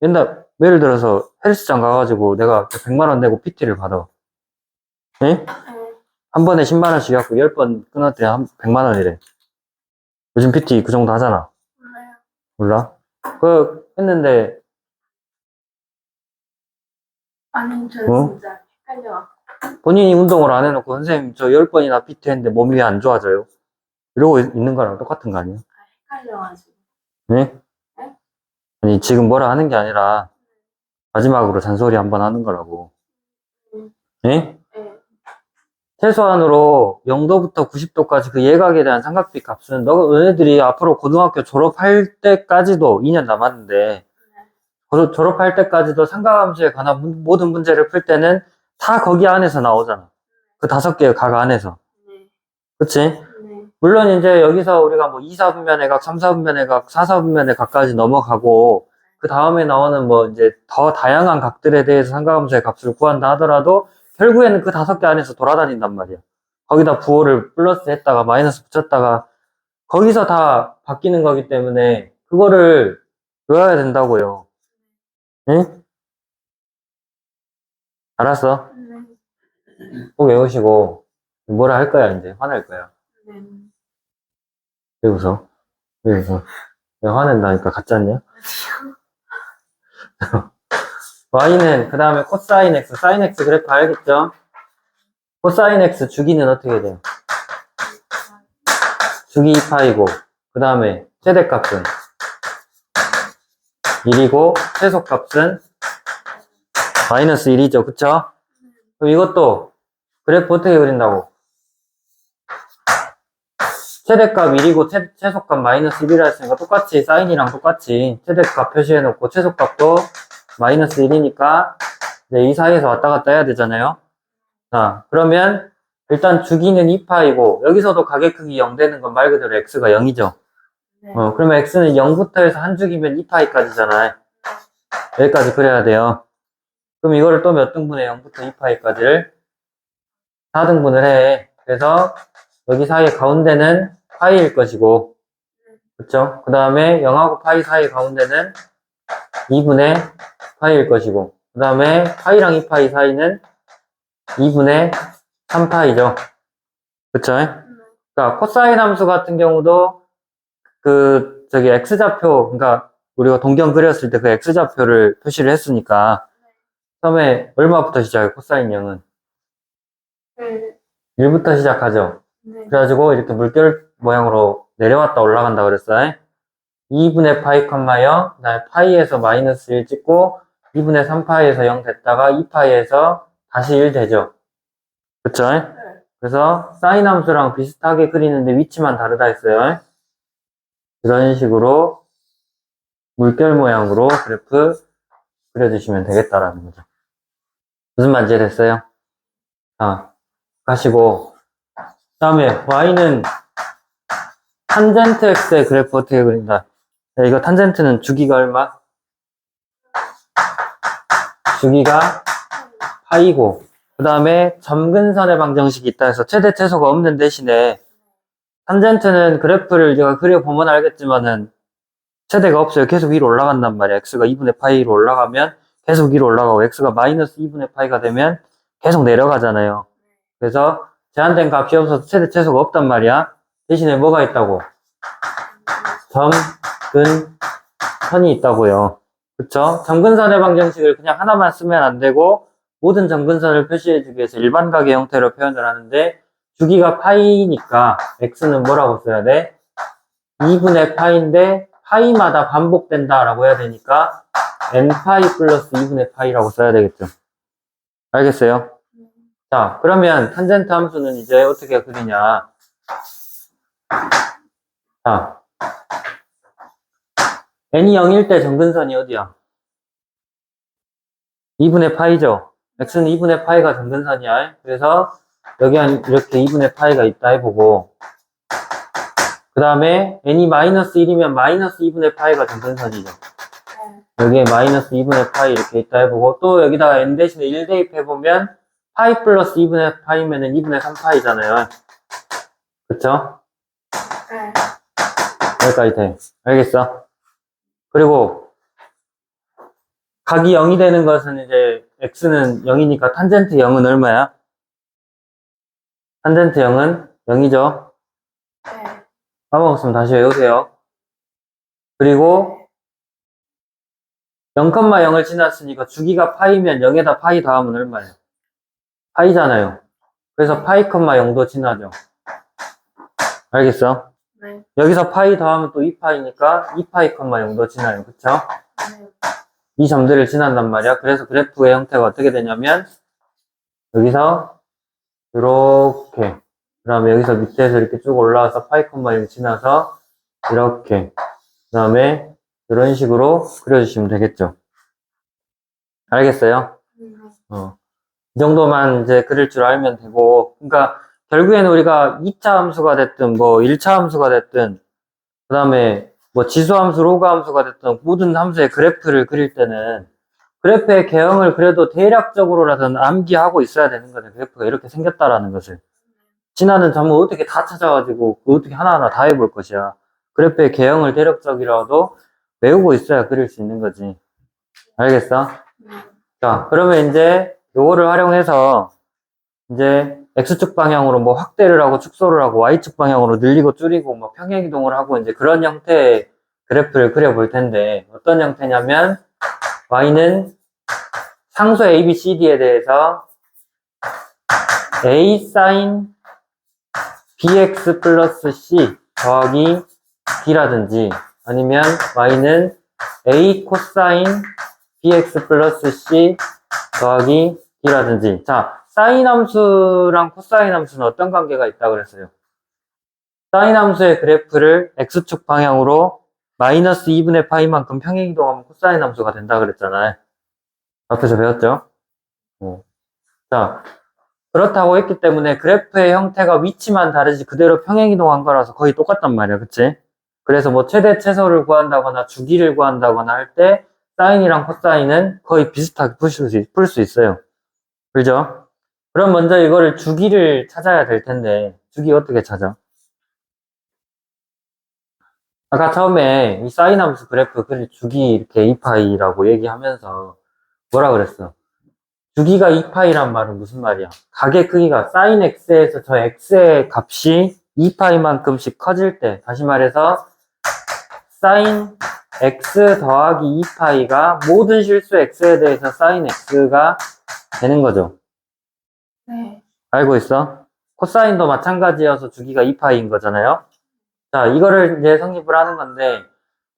옛날, 예를 들어서 헬스장 가가지고 내가 100만 원 내고 PT를 받아. 예? 한 번에 10만 원씩 갖고 10번 끊을 때 100만 원이래. 요즘 PT 그 정도 하잖아. 몰라요. 몰라? 했는데, 아니, 저 어? 진짜 헷갈려. 본인이 운동을 안 해놓고, 선생님, 저 10번이나 PT 했는데 몸이 왜 안 좋아져요? 이러고 있는 거랑 똑같은 거 아니에요? 헷갈려가지고. 네? 네? 아니, 지금 뭐라 하는 게 아니라, 마지막으로 잔소리 한번 하는 거라고. 네? 네. 최소한으로 0도부터 90도까지 그 예각에 대한 삼각비 값은 너희들이 앞으로 고등학교 졸업할 때까지도 2년 남았는데 졸업할 때까지도 삼각함수에 관한 모든 문제를 풀 때는 다 거기 안에서 나오잖아. 그 5개의 각 안에서. 네. 그치? 네. 물론 이제 여기서 우리가 뭐 2, 4분면의 각, 3, 4분면의 각, 4, 4분면의 각까지 넘어가고 그 다음에 나오는 뭐 이제 더 다양한 각들에 대해서 삼각함수의 값을 구한다 하더라도 결국에는 그 5개 안에서 돌아다닌단 말이야. 거기다 부호를 플러스 했다가 마이너스 붙였다가 거기서 다 바뀌는 거기 때문에 그거를 외워야 된다고요. 응? 알았어. 네. 꼭 외우시고 뭐라 할 거야 이제 화낼 거야. 네. 왜 웃어? 왜 웃어? 왜 화낸다니까 가짜냐? y는 그 다음에 코사인 x, 사인 x 그래프 알겠죠? 코사인 x 주기는 어떻게 돼요? 주기 2파이고 그 다음에 최대값은 1이고 최소값은 마이너스 1이죠. 그쵸? 그럼 이것도 그래프 어떻게 그린다고? 최대값 1이고 최소값 마이너스 1이라 했으니까 똑같이 사인이랑 똑같이 최대값 표시해놓고 최소값도 마이너스 1이니까 이제 이 사이에서 왔다 갔다 해야 되잖아요. 자, 그러면 일단 주기는 2파이고 여기서도 가계 크기 0 되는 건 말 그대로 x가 0이죠. 네. 그러면 x는 0부터 해서 한 주기면 2파이까지잖아요. 여기까지 그려야 돼요. 그럼 이거를 또 몇 등분해? 0부터 2파이까지를 4등분을 해. 그래서 여기 사이 가운데는 파이일 것이고, 그쵸? 그 다음에 0하고 파이 사이 가운데는 2분의 파이일 것이고, 그 다음에 파이랑 2파이 사이는 2분의 3파이죠. 그쵸? 그러니까 코사인 함수 같은 경우도 저기 x좌표, 그러니까 우리가 동경 그렸을 때 그 x좌표를 표시를 했으니까 처음에 얼마부터 시작해? 코사인 0은? 네. 1부터 시작하죠. 네. 그래가지고 이렇게 물결 모양으로 내려왔다 올라간다 그랬어요. 2분의 파이 컴마 0, 그다음에 파이에서 마이너스 1 찍고 2분의 3파이에서 0 됐다가 2파이에서 다시 1 되죠. 그쵸? 네. 그래서 사인 함수랑 비슷하게 그리는데 위치만 다르다 했어요. 이런 식으로 물결 모양으로 그래프 그려주시면 되겠다라는 거죠. 무슨 말인지 됐어요? 가시고 다음에 y는 탄젠트 x의 그래프 어떻게 그린다? 자, 이거 탄젠트는 주기가 얼마? 주기가 파이고 그 다음에 점근선의 방정식이 있다 해서 최대 최소가 없는 대신에 탄젠트는 그래프를 제가 그려보면 알겠지만은 최대가 없어요. 계속 위로 올라간단 말이야. x가 2분의 파이로 올라가면 계속 위로 올라가고 x가 마이너스 2분의 파이가 되면 계속 내려가잖아요. 그래서 제한된 값이 없어서 최대 최소가 없단 말이야. 대신에 뭐가 있다고? 점근선이 있다고요. 그쵸? 점근선의 방정식을 그냥 하나만 쓰면 안 되고 모든 점근선을 표시해주기 위해서 일반각의 형태로 표현을 하는데 주기가 파이니까 x는 뭐라고 써야 돼? 2분의 파이인데 파이마다 반복된다 라고 해야 되니까 n파이 플러스 2분의 파이라고 써야 되겠죠. 알겠어요? 자, 그러면 탄젠트 함수는 이제 어떻게 그리냐. 자, n이 0일 때 점근선이 어디야? 2분의 파이죠. x는 2분의 파이가 점근선이야. 그래서 여기 이렇게 2분의 파이가 있다 해보고 그 다음에 n이 마이너스 1이면 마이너스 2분의 파이가 점근선이죠. 여기에 마이너스 2분의 파이 이렇게 있다 해보고 또 여기다가 n 대신에 1 대입해보면 파이 플러스 2분의 파이면은 2분의 3파이잖아요. 그쵸? 네. 여기까지 돼. 알겠어? 그리고 각이 0이 되는 것은 이제 x는 0이니까 탄젠트 0은 얼마야? 탄젠트 0은 0이죠. 네. 까먹었으면 다시 외우세요. 그리고 0,0을 지났으니까 주기가 파이면 0에다 파이 더하면 얼마예요? 파이잖아요. 그래서 파이, 0도 지나죠. 알겠어? 네. 여기서 파이 더하면 또 2파이니까 2파이, 0도 지나요. 그쵸? 네. 이 점들을 지난단 말이야. 그래서 그래프의 형태가 어떻게 되냐면 여기서 이렇게, 그 다음에 여기서 밑에서 이렇게 쭉 올라와서 파이, 0 지나서 이렇게, 그 다음에 이런 식으로 그려주시면 되겠죠. 알겠어요? 이 정도만 이제 그릴 줄 알면 되고, 그러니까 결국에는 우리가 2차 함수가 됐든 뭐 1차 함수가 됐든 그 다음에 뭐 지수함수, 로그함수가 됐든 모든 함수의 그래프를 그릴 때는 그래프의 개형을 그래도 대략적으로라도 암기하고 있어야 되는 거죠. 그래프가 이렇게 생겼다라는 것을. 지나는 점을 어떻게 다 찾아가지고 어떻게 하나하나 다 해볼 것이야. 그래프의 개형을 대략적이라도 외우고 있어야 그릴 수 있는 거지. 알겠어? 자, 그러면 이제 요거를 활용해서 이제 X축 방향으로 뭐 확대를 하고 축소를 하고 Y축 방향으로 늘리고 줄이고 뭐 평행이동을 하고 이제 그런 형태의 그래프를 그려볼 텐데 어떤 형태냐면 Y는 상수 A, B, C, D에 대해서 A sin BX 플러스 C 더하기 D라든지 아니면 Y는 A 코사인 BX 플러스 C 더하기 D라든지. 자, 사인 함수랑 코사인 함수는 어떤 관계가 있다고 그랬어요? 사인 함수의 그래프를 X축 방향으로 마이너스 2분의 파이만큼 평행이동하면 코사인 함수가 된다 그랬잖아요. 앞에서 배웠죠? 자, 그렇다고 했기 때문에 그래프의 형태가 위치만 다르지 그대로 평행이동한 거라서 거의 똑같단 말이야. 그치? 그래서 뭐 최대 최소를 구한다거나 주기를 구한다거나 할 때 사인이랑 코사인은 거의 비슷하게 풀 수 있어요. 그죠? 그럼 먼저 이거를 주기를 찾아야 될 텐데 주기 어떻게 찾아? 아까 처음에 이 사인 함수 그래프 그릴 주기 이렇게 2파이라고 얘기하면서 뭐라 그랬어? 주기가 2파이란 말은 무슨 말이야? 각의 크기가 sin x에서 저 x의 값이 2파이만큼씩 커질 때, 다시 말해서 sin x 더하기 2파이가 모든 실수 x에 대해서 sin x가 되는 거죠. 네. 알고 있어? 코사인도 마찬가지여서 주기가 2파이인 거잖아요. 자, 이거를 이제 성립을 하는 건데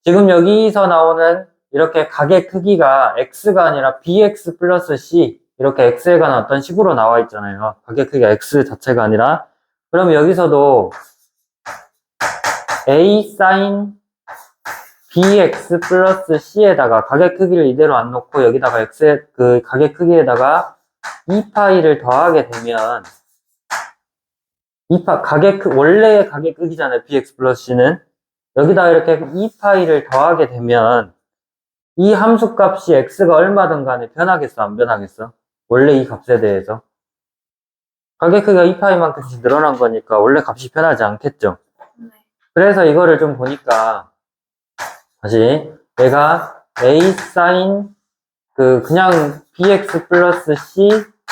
지금 여기서 나오는 이렇게 각의 크기가 x가 아니라 bx 플러스 c 이렇게 x에 관한 어떤 식으로 나와 있잖아요. 각의 크기가 x 자체가 아니라 그러면 여기서도 a sin bx 플러스 c에다가 각의 크기를 이대로 안 놓고 여기다가 x의 그 각의 크기에다가 2파이를 더하게 되면 원래의 각의 크기잖아요. bx 플러스 c는 여기다가 이렇게 2파이를 더하게 되면 이 함수 값이 x가 얼마든 간에 변하겠어, 안 변하겠어? 원래 이 값에 대해서. 가격 크기가 2파이만큼씩 늘어난 거니까 원래 값이 변하지 않겠죠? 네. 그래서 이거를 좀 보니까, 다시, 내가 a sin, 그냥 bx 플러스 c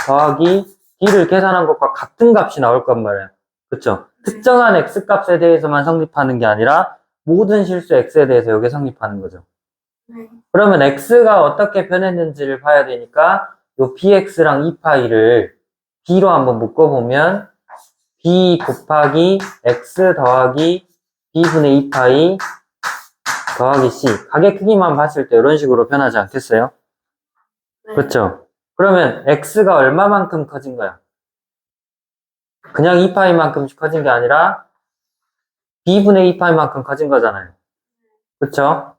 더하기 d를 계산한 것과 같은 값이 나올 건 말이야. 그쵸? 특정한 x 값에 대해서만 성립하는 게 아니라 모든 실수 x에 대해서 여기 성립하는 거죠. 네. 그러면 x가 어떻게 변했는지를 봐야 되니까 요 bx랑 2파이를 b로 한번 묶어보면 b 곱하기 x 더하기 b분의 2파이 더하기 c 각의 크기만 봤을 때 이런 식으로 변하지 않겠어요? 네. 그렇죠? 그러면 x가 얼마만큼 커진 거야? 그냥 2파이만큼씩 커진 게 아니라 b분의 2파이만큼 커진 거잖아요. 그렇죠?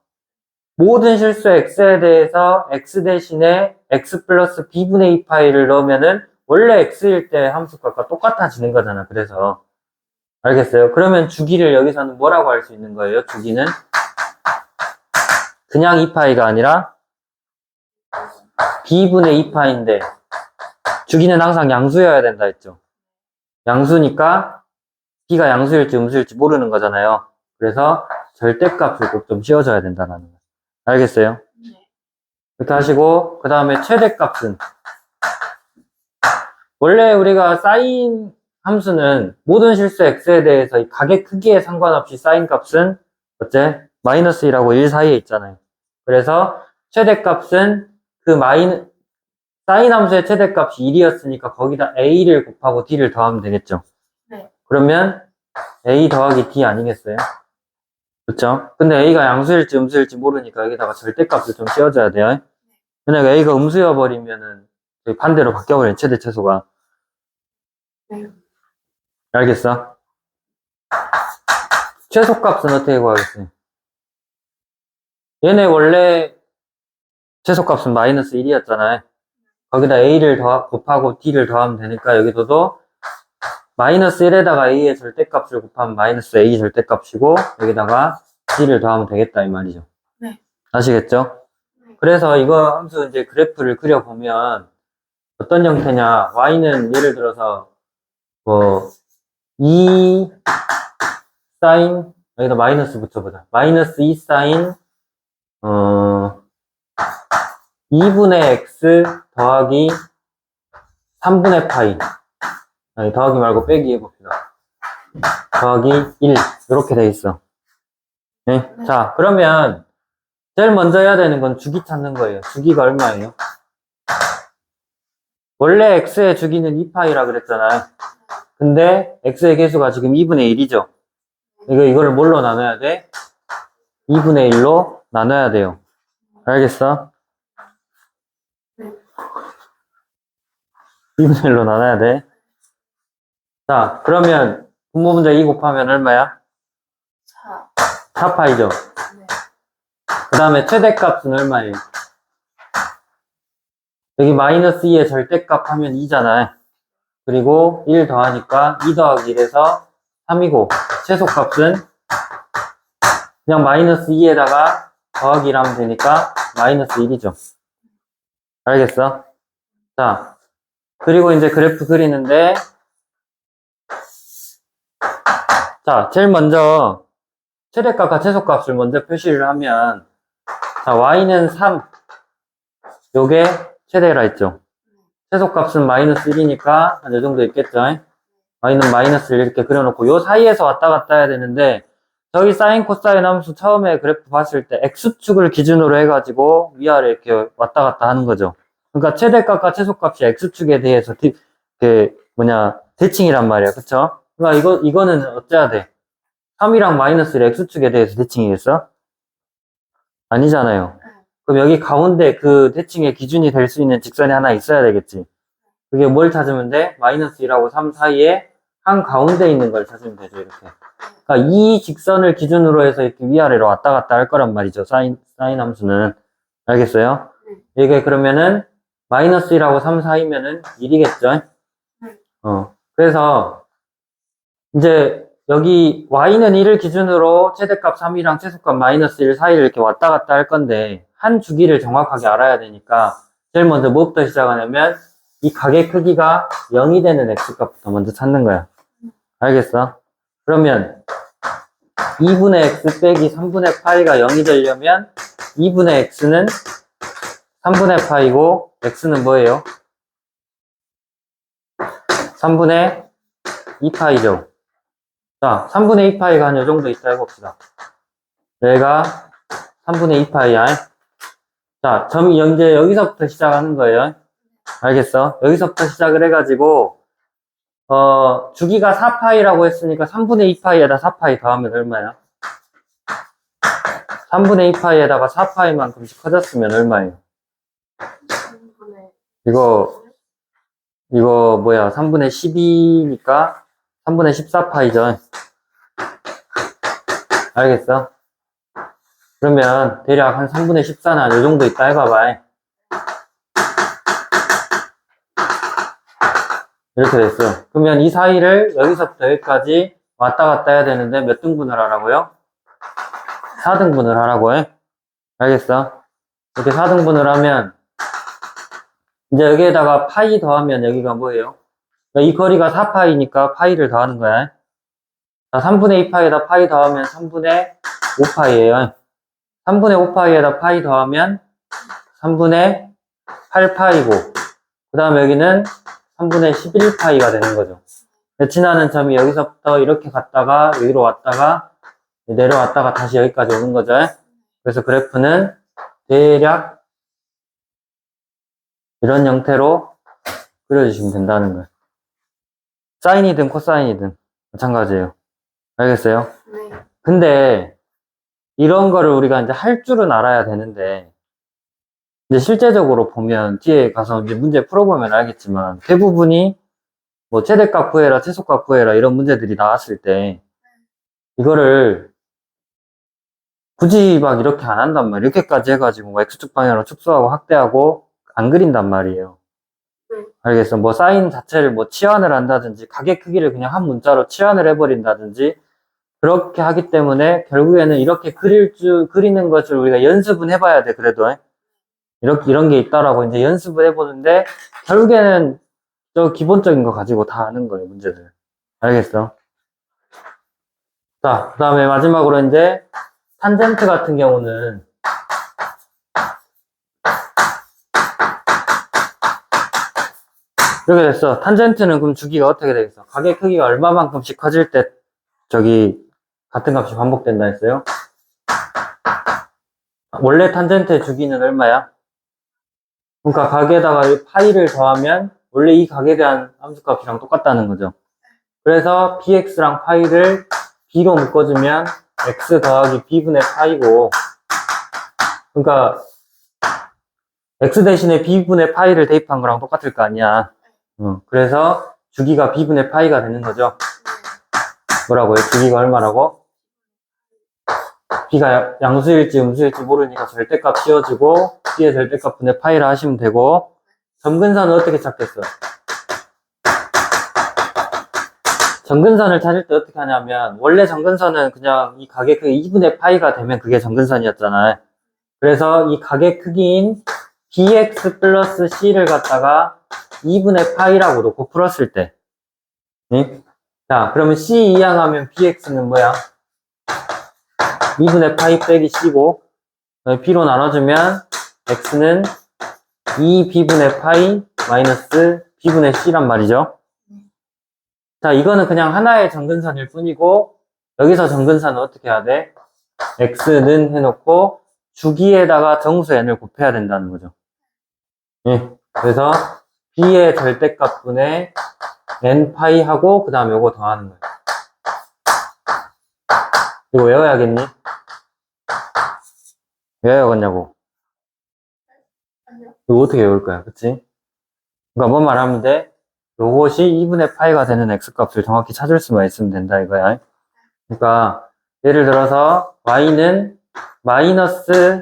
모든 실수 x에 대해서 x 대신에 x 플러스 b분의 2파이를 넣으면은 원래 x일 때 함수값과 똑같아지는 거잖아. 그래서 알겠어요? 그러면 주기를 여기서는 뭐라고 할 수 있는 거예요? 주기는 그냥 2파이가 아니라 b분의 2파인데 주기는 항상 양수여야 된다 했죠. 양수니까 b가 양수일지 음수일지 모르는 거잖아요. 그래서 절대값을 꼭 좀 씌워줘야 된다는 거. 알겠어요? 네. 이렇게 하시고 그 다음에 최대값은 원래 우리가 사인 함수는 모든 실수 x에 대해서 이 각의 크기에 상관없이 사인 값은 어째? 마이너스 1하고 1 사이에 있잖아요. 그래서 최대값은 사인 함수의 최대값이 1이었으니까 거기다 a를 곱하고 d를 더하면 되겠죠. 네. 그러면 a 더하기 d 아니겠어요? 그렇죠? 근데 a가 양수일지 음수일지 모르니까 여기다가 절대값을 좀 씌워줘야 돼요. 만약에 a가 음수여 버리면은 반대로 바뀌어버리는 최대 최소가. 네. 알겠어? 최소값은 어떻게 구하겠어요? 얘네 원래 최소값은 마이너스 1이었잖아요. 거기다 a를 곱하고 d를 더하면 되니까 여기서도 마이너스 1에다가 a의 절대값을 곱하면 마이너스 a 절대값이고 여기다가 d를 더하면 되겠다 이 말이죠. 네. 아시겠죠? 네. 그래서 이거 함수 이제 그래프를 그려보면 어떤 형태냐? y는 예를 들어서 뭐 2 사인 여기다 마이너스 붙여보자. 마이너스 2 사인 2분의 x 더하기 3분의 파이. 아니, 더하기 말고 빼기 해봅시다. 더하기 1 이렇게 돼 있어. 네? 네. 자, 그러면 제일 먼저 해야 되는 건 주기 찾는 거예요. 주기가 얼마예요? 원래 x의 주기는 2파이라 그랬잖아요. 근데 x의 개수가 지금 2분의 1이죠. 이거를 뭘로 나눠야 돼? 2분의 1로 나눠야 돼요. 알겠어? 2분의 1로 나눠야 돼. 자, 그러면 분모분자 2 곱하면 얼마야? 4파이죠. 네. 그 다음에 최대값은 얼마예요? 여기 마이너스 2의 절대값 하면 2잖아요. 그리고 1 더하니까 2 더하기 1에서 3이고 최소값은 그냥 마이너스 2에다가 더하기 1 하면 되니까 마이너스 1이죠. 알겠어? 자, 그리고 이제 그래프 그리는데 자, 제일 먼저 최대값과 최소값을 먼저 표시를 하면 자, y는 3 요게 최대라 했죠. 최소값은 마이너스 1이니까 한 요 정도 있겠죠. y는 마이너스를 이렇게 그려놓고 요 사이에서 왔다 갔다 해야 되는데 저기 사인 코사인 함수 처음에 그래프 봤을 때 x축을 기준으로 해가지고 위아래 이렇게 왔다 갔다 하는 거죠. 그러니까 최대값과 최소값이 x축에 대해서 대칭이란 말이야. 그쵸? 그러니까 이거는 어째야 돼? 3이랑 마이너스를 x축에 대해서 대칭이겠어? 아니잖아요. 그럼 여기 가운데 그 대칭의 기준이 될 수 있는 직선이 하나 있어야 되겠지. 그게 뭘 찾으면 돼? 마이너스 1하고 3 사이에 한 가운데 있는 걸 찾으면 되죠, 이렇게. 그러니까 이 직선을 기준으로 해서 이렇게 위아래로 왔다 갔다 할 거란 말이죠, 사인 함수는. 알겠어요? 이게 그러면은 마이너스 1하고 3 사이면은 1이겠죠? 그래서 이제 여기 y는 1을 기준으로 최대값 3이랑 최소값 마이너스 1 사이를 이렇게 왔다 갔다 할 건데 한 주기를 정확하게 알아야 되니까 제일 먼저 뭐부터 시작하냐면 이 각의 크기가 0이 되는 x값부터 먼저 찾는 거야. 알겠어? 그러면 2분의 x 빼기 3분의 파이가 0이 되려면 2분의 x는 3분의 파이고 x는 뭐예요? 3분의 2파이죠. 자, 3분의 2파이가 한 요 정도 있다 해봅시다. 얘가 3분의 2파이야. 자, 점이 이제 여기서부터 시작하는 거예요. 알겠어? 여기서부터 시작을 해가지고 주기가 4파이라고 했으니까 3분의 2파이에다 4파이 더하면 얼마야? 3분의 2파이에다가 4파이만큼씩 커졌으면 얼마예요? 이거 뭐야? 3분의 12니까 3분의 14파이죠. 알겠어? 그러면 대략 한 3분의 14나 요 정도 있다 해봐봐. 이렇게 됐어. 그러면 이 사이를 여기서부터 여기까지 왔다 갔다 해야 되는데 몇 등분을 하라고요? 4등분을 하라고 해. 알겠어? 이렇게 4등분을 하면 이제 여기에다가 파이 더하면 여기가 뭐예요? 이 거리가 4파이니까 파이를 더하는 거야. 자, 3분의 2파이에다 파이 더하면 3분의 5파이에요. 3분의 5파이에다 파이 더하면 3분의 8파이고 그 다음에 여기는 3분의 11파이가 되는 거죠. 지나는 점이 여기서부터 이렇게 갔다가 여기로 왔다가 내려왔다가 다시 여기까지 오는 거죠. 그래서 그래프는 대략 이런 형태로 그려주시면 된다는 거예요. 사인이든 코사인이든 마찬가지예요. 알겠어요? 네. 근데 이런 거를 우리가 이제 할 줄은 알아야 되는데 이제 실제적으로 보면 뒤에 가서 이제 문제 풀어보면 알겠지만 대부분이 뭐 최대값 구해라, 최소값 구해라 이런 문제들이 나왔을 때 이거를 굳이 막 이렇게 안 한단 말이에요. 이렇게까지 해가지고 뭐 X축 방향으로 축소하고 확대하고 안 그린단 말이에요. 알겠어. 뭐 사인 자체를 뭐 치환을 한다든지 가게 크기를 그냥 한 문자로 치환을 해버린다든지 그렇게 하기 때문에 결국에는 이렇게 그리는 것을 우리가 연습은 해봐야 돼. 그래도 이렇게 이런 게 있다라고 이제 연습을 해보는데 결국에는 저 기본적인 거 가지고 다 하는 거예요. 문제들. 알겠어? 자, 그 다음에 마지막으로 이제 탄젠트 같은 경우는 이렇게 됐어. 탄젠트는 그럼 주기가 어떻게 되겠어? 가게 크기가 얼마만큼씩 커질 때 저기 같은 값이 반복된다 했어요? 원래 탄젠트의 주기는 얼마야? 그러니까 가게에다가 이 파이를 더하면 원래 이 가게에 대한 함수값이랑 똑같다는 거죠. 그래서 bx랑 파이를 b로 묶어주면 x 더하기 b분의 파이고 그러니까 x 대신에 b분의 파이를 대입한 거랑 똑같을 거 아니야. 그래서 주기가 b분의 파이가 되는 거죠. 뭐라고요? 주기가 얼마라고? b가 양수일지 음수일지 모르니까 절대값 씌워주고 b의 절대값 분의 파이라 하시면 되고 점근선은 어떻게 찾겠어? 점근선을 찾을 때 어떻게 하냐면 원래 점근선은 그냥 이 가게 크기 2분의 파이가 되면 그게 점근선이었잖아요. 그래서 이 가게 크기인 bx 플러스 c를 갖다가 2분의 파이라고 놓고 풀었을 때 응? 자 그러면 c 이항하면 bx는 뭐야? 2분의 파이 빼기 c고 b로 나눠주면 x는 2b분의 파이 마이너스 b분의 c란 말이죠. 자 이거는 그냥 하나의 점근선일 뿐이고 여기서 점근선은 어떻게 해야 돼? x는 해놓고 주기에다가 정수 n을 곱해야 된다는 거죠. 예. 그래서 b의 절대값분의 n 파이 하고 그 다음에 요거 더하는 거예요. 이거 외워야겠니? 왜 외워야겠냐고. 이거 어떻게 외울 거야, 그치? 그러니까 뭔 말하면 돼? 요것이 2분의 파이가 되는 x값을 정확히 찾을 수만 있으면 된다 이거야. 그러니까 예를 들어서 y는 마이너스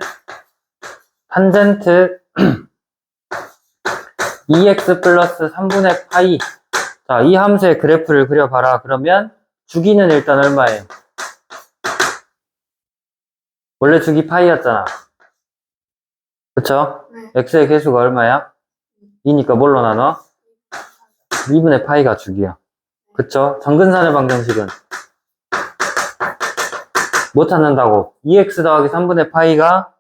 탄젠트 2x 플러스 3분의 파이. 자, 이 함수의 그래프를 그려봐라. 그러면 주기는 일단 얼마예요? 원래 주기 파이였잖아. 그쵸? 네. x의 개수가 얼마야? 2니까 뭘로 나눠? 2분의 파이가 주기야. 그쵸? 정근선의 방정식은 뭐 찾는다고? 2x 더하기 3분의 파이가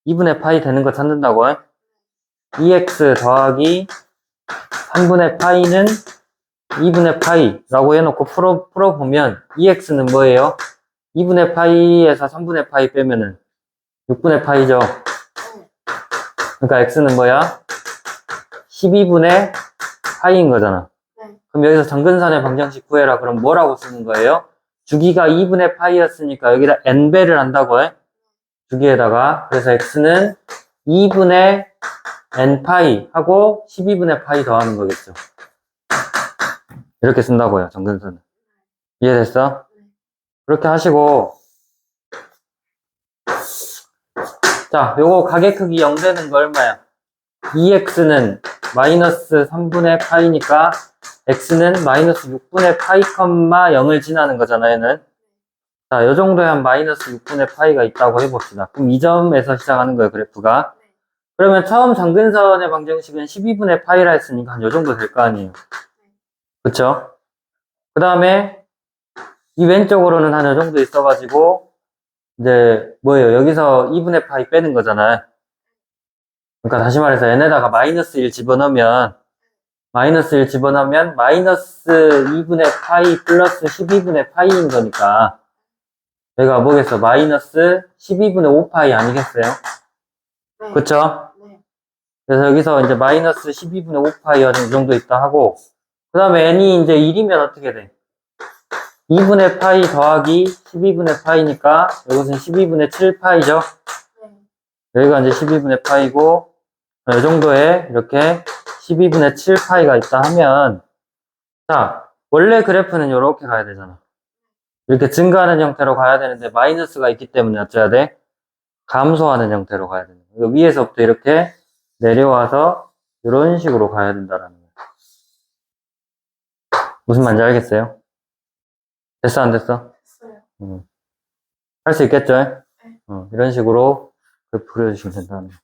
2분의 파이 되는 거 찾는다고 해? 2x 더하기 3분의 파이는 2분의 파이라고 해놓고 풀어보면 2x는 뭐예요? 2분의 파이에서 3분의 파이 빼면은 6분의 파이죠. 그러니까 x는 뭐야? 12분의 파이인 거잖아. 그럼 여기서 정근선의 방정식 구해라. 그럼 뭐라고 쓰는 거예요? 주기가 2분의 파이였으니까 여기다 n배를 한다고 해? 주기에다가. 그래서 x는 2분의 n파이 하고 12분의 파이 더하는 거겠죠. 이렇게 쓴다고요, 정근선은. 이해됐어? 그렇게 하시고 자, 요거 가게 크기 0 되는 거 얼마야? 2x는 마이너스 3분의 파이니까 x는 마이너스 6분의 파이, 0을 지나는 거잖아, 얘는. 자, 요 정도에 한 마이너스 6분의 파이가 있다고 해봅시다. 그럼 이 점에서 시작하는 거예요, 그래프가. 그러면 처음 정근선의 방정식은 12분의 파이라 했으니까 한 요 정도 될 거 아니에요. 그쵸? 그 다음에 이 왼쪽으로는 한 요 정도 있어가지고 이제 뭐예요? 여기서 2분의 파이 빼는 거잖아요. 그러니까 다시 말해서 n에다가 마이너스 1 집어넣으면 마이너스 2분의 파이 플러스 12분의 파이인 거니까 얘가 뭐겠어? 마이너스 12분의 5파이 아니겠어요? 네. 그쵸? 네. 그래서 여기서 이제 마이너스 12분의 5파이 이 정도 있다 하고, 그 다음에 n이 이제 1이면 어떻게 돼? 2분의 파이 더하기 12분의 파이니까 이것은 12분의 7파이죠. 네. 여기가 이제 12분의 파이고, 이 정도에 이렇게 12분의 7파이가 있다 하면, 자, 원래 그래프는 이렇게 가야 되잖아. 이렇게 증가하는 형태로 가야 되는데, 마이너스가 있기 때문에 어쩌야 돼? 감소하는 형태로 가야 되는 거예요. 위에서부터 이렇게 내려와서 이런 식으로 가야 된다라는 거예요. 무슨 말인지 알겠어요? 됐어, 안 됐어? 됐어요. 할 수 있겠죠? 네. 이런 식으로 그래프 그려주시면 된다는 거예요.